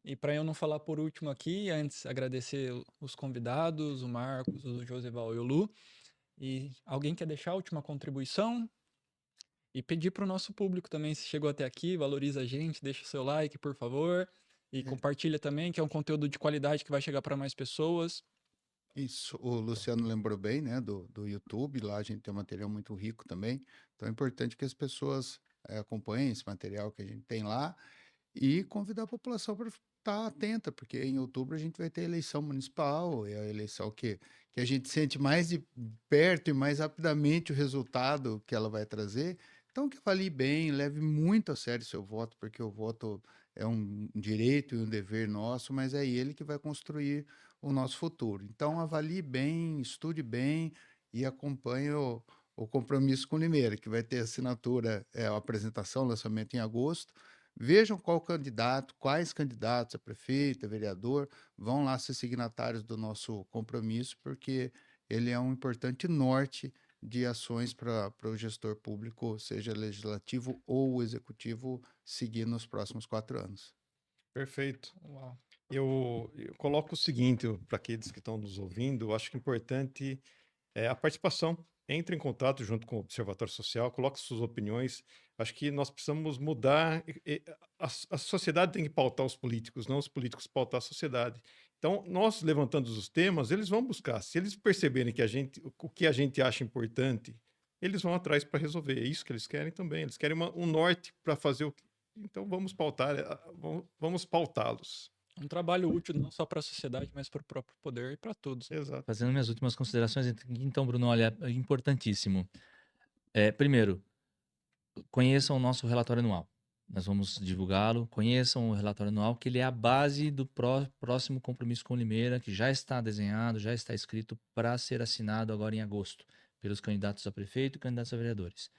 E para eu não falar por último aqui, antes agradecer os convidados, o Marcos, o Josival e o Lu. E alguém quer deixar a última contribuição? E pedir para o nosso público também, se chegou até aqui, valoriza a gente, deixa o seu like, por favor. E compartilha também, que é um conteúdo de qualidade que vai chegar para mais pessoas. Isso, o Luciano lembrou bem, né, do YouTube, lá a gente tem um material muito rico também, então é importante que as pessoas acompanhem esse material que a gente tem lá e convidar a população para estar atenta, porque em outubro a gente vai ter a eleição municipal, é a eleição que a gente sente mais de perto e mais rapidamente o resultado que ela vai trazer, então que avalie bem, leve muito a sério seu voto, porque o voto é um direito e um dever nosso, mas é ele que vai construir o nosso futuro. Então, avalie bem, estude bem e acompanhe o Compromisso com Limeira, que vai ter assinatura, a apresentação, lançamento em agosto. Vejam qual candidato, quais candidatos a prefeito, a vereador, vão lá ser signatários do nosso compromisso, porque ele é um importante norte de ações para o gestor público, seja legislativo ou executivo, seguir nos próximos 4 anos. Perfeito. Uau. Eu coloco o seguinte para aqueles que estão nos ouvindo, eu acho que é importante a participação. Entre em contato junto com o Observatório Social, coloque suas opiniões. Acho que nós precisamos mudar. A sociedade tem que pautar os políticos, não os políticos pautar a sociedade. Então, nós levantando os temas, eles vão buscar. Se eles perceberem que o que a gente acha importante, eles vão atrás para resolver. É isso que eles querem também. Eles querem um norte para fazer o que. Então, vamos pautar, vamos pautá-los. Um trabalho útil não só para a sociedade, mas para o próprio poder e para todos. Exato. Fazendo minhas últimas considerações, então, Bruno, olha, é importantíssimo. Primeiro, conheçam o nosso relatório anual. Nós vamos divulgá-lo. Conheçam o relatório anual, que ele é a base do próximo compromisso com Limeira, que já está desenhado, já está escrito para ser assinado agora em agosto, pelos candidatos a prefeito e candidatos a vereadores.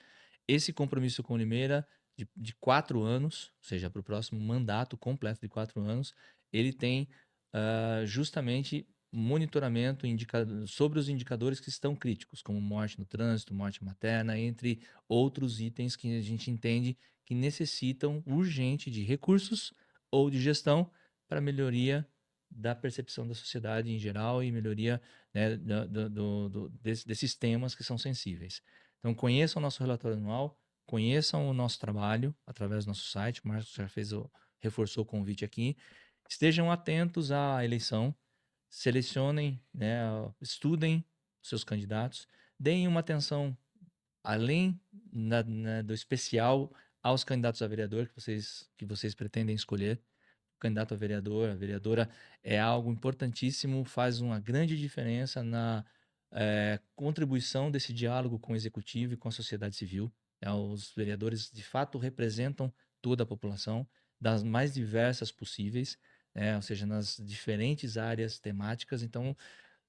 Esse compromisso com Limeira, de 4 anos, ou seja, para o próximo mandato completo de 4 anos, ele tem justamente monitoramento sobre os indicadores que estão críticos, como morte no trânsito, morte materna, entre outros itens que a gente entende que necessitam urgente de recursos ou de gestão para melhoria da percepção da sociedade em geral e melhoria, né, desses temas que são sensíveis. Então, conheçam o nosso relatório anual, conheçam o nosso trabalho através do nosso site. O Marcos já reforçou o convite aqui. Estejam atentos à eleição, selecionem, né, estudem os seus candidatos, deem uma atenção além do especial aos candidatos a vereador que vocês pretendem escolher. O candidato a vereador, a vereadora é algo importantíssimo, faz uma grande diferença na contribuição desse diálogo com o executivo e com a sociedade civil. Os vereadores, de fato, representam toda a população, das mais diversas possíveis, ou seja, nas diferentes áreas temáticas. Então,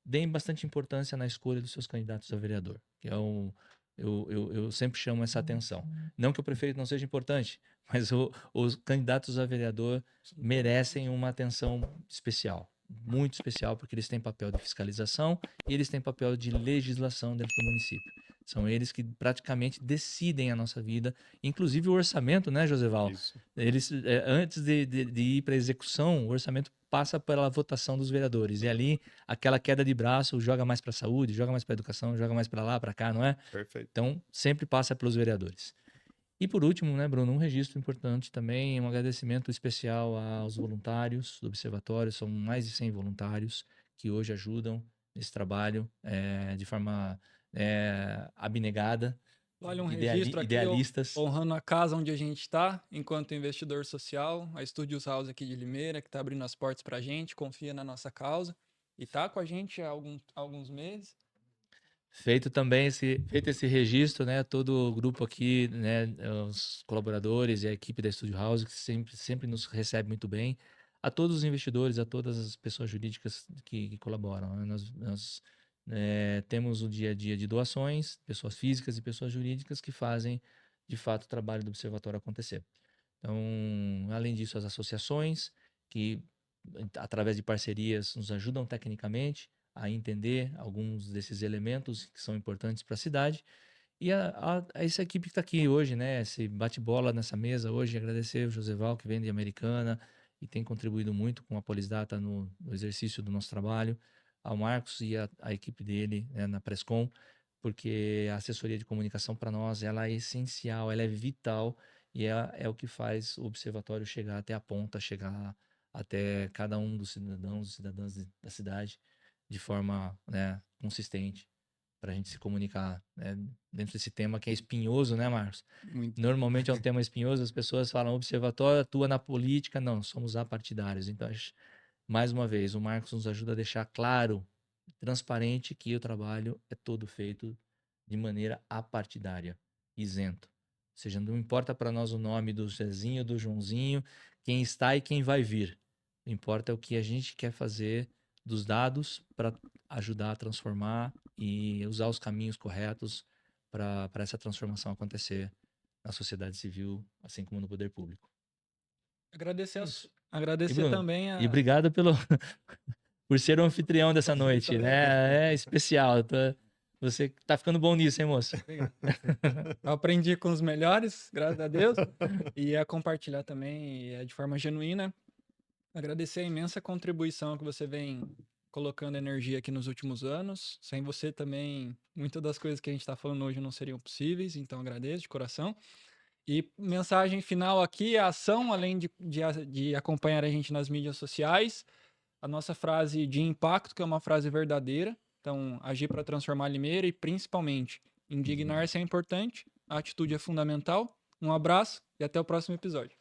deem bastante importância na escolha dos seus candidatos a vereador, que eu sempre chamo essa atenção. Não que o prefeito não seja importante, mas os candidatos a vereador merecem uma atenção especial, muito especial, porque eles têm papel de fiscalização e eles têm papel de legislação dentro do município. São eles que praticamente decidem a nossa vida, inclusive o orçamento, né, Joseval? Isso. Eles, antes de ir para a execução, o orçamento passa pela votação dos vereadores. E ali, aquela queda de braço, joga mais para a saúde, joga mais para a educação, joga mais para lá, para cá, não é? Perfeito. Então, sempre passa pelos vereadores. E por último, né, Bruno, um registro importante também, um agradecimento especial aos voluntários do Observatório. São mais de 100 voluntários que hoje ajudam nesse trabalho de forma abnegada, Vale um registro aqui, idealistas. honrando a casa onde a gente está, enquanto investidor social, a Studios House aqui de Limeira, que está abrindo as portas para a gente, confia na nossa causa e está com a gente há alguns meses. Feito esse registro, né? Todo o grupo aqui, né? Os colaboradores e a equipe da Studio House, que sempre nos recebe muito bem. A todos os investidores, a todas as pessoas jurídicas que colaboram, né? Nós temos o dia a dia de doações, pessoas físicas e pessoas jurídicas que fazem, de fato, o trabalho do observatório acontecer. Então, além disso, as associações, que, através de parcerias, nos ajudam tecnicamente a entender alguns desses elementos que são importantes para a cidade. E essa equipe que está aqui hoje, né? Esse bate-bola nessa mesa hoje, agradecer o Joseval, que vem de Americana e tem contribuído muito com a Polisdata no exercício do nosso trabalho, ao Marcos e a equipe dele, né, na Prescom, porque a assessoria de comunicação para nós ela é essencial, ela é vital e é o que faz o observatório chegar até a ponta, chegar até cada um dos cidadãos e cidadãs da cidade de forma, né, consistente para a gente se comunicar, né, dentro desse tema que é espinhoso, né, Marcos? Muito. Normalmente é um tema espinhoso, as pessoas falam, observatório atua na política, não, somos apartidários. Então, mais uma vez, o Marcos nos ajuda a deixar claro, transparente, que o trabalho é todo feito de maneira apartidária, isento. Ou seja, não importa para nós o nome do Zezinho, do Joãozinho, quem está e quem vai vir. O que importa é o que a gente quer fazer dos dados para ajudar a transformar e usar os caminhos corretos para essa transformação acontecer na sociedade civil, assim como no poder público. Agradecer, Isso. agradecer Bruno, também a... E obrigado por ser o anfitrião dessa noite, né? É especial. Você tá ficando bom nisso, hein, moço? Obrigado. Eu aprendi com os melhores, graças a Deus, e a compartilhar também de forma genuína. Agradecer a imensa contribuição que você vem colocando energia aqui nos últimos anos. Sem você também, muitas das coisas que a gente está falando hoje não seriam possíveis, então agradeço de coração. E mensagem final aqui, a ação, além de acompanhar a gente nas mídias sociais, a nossa frase de impacto, que é uma frase verdadeira. Então, agir para transformar Limeira e, principalmente, indignar-se é importante, a atitude é fundamental. Um abraço e até o próximo episódio.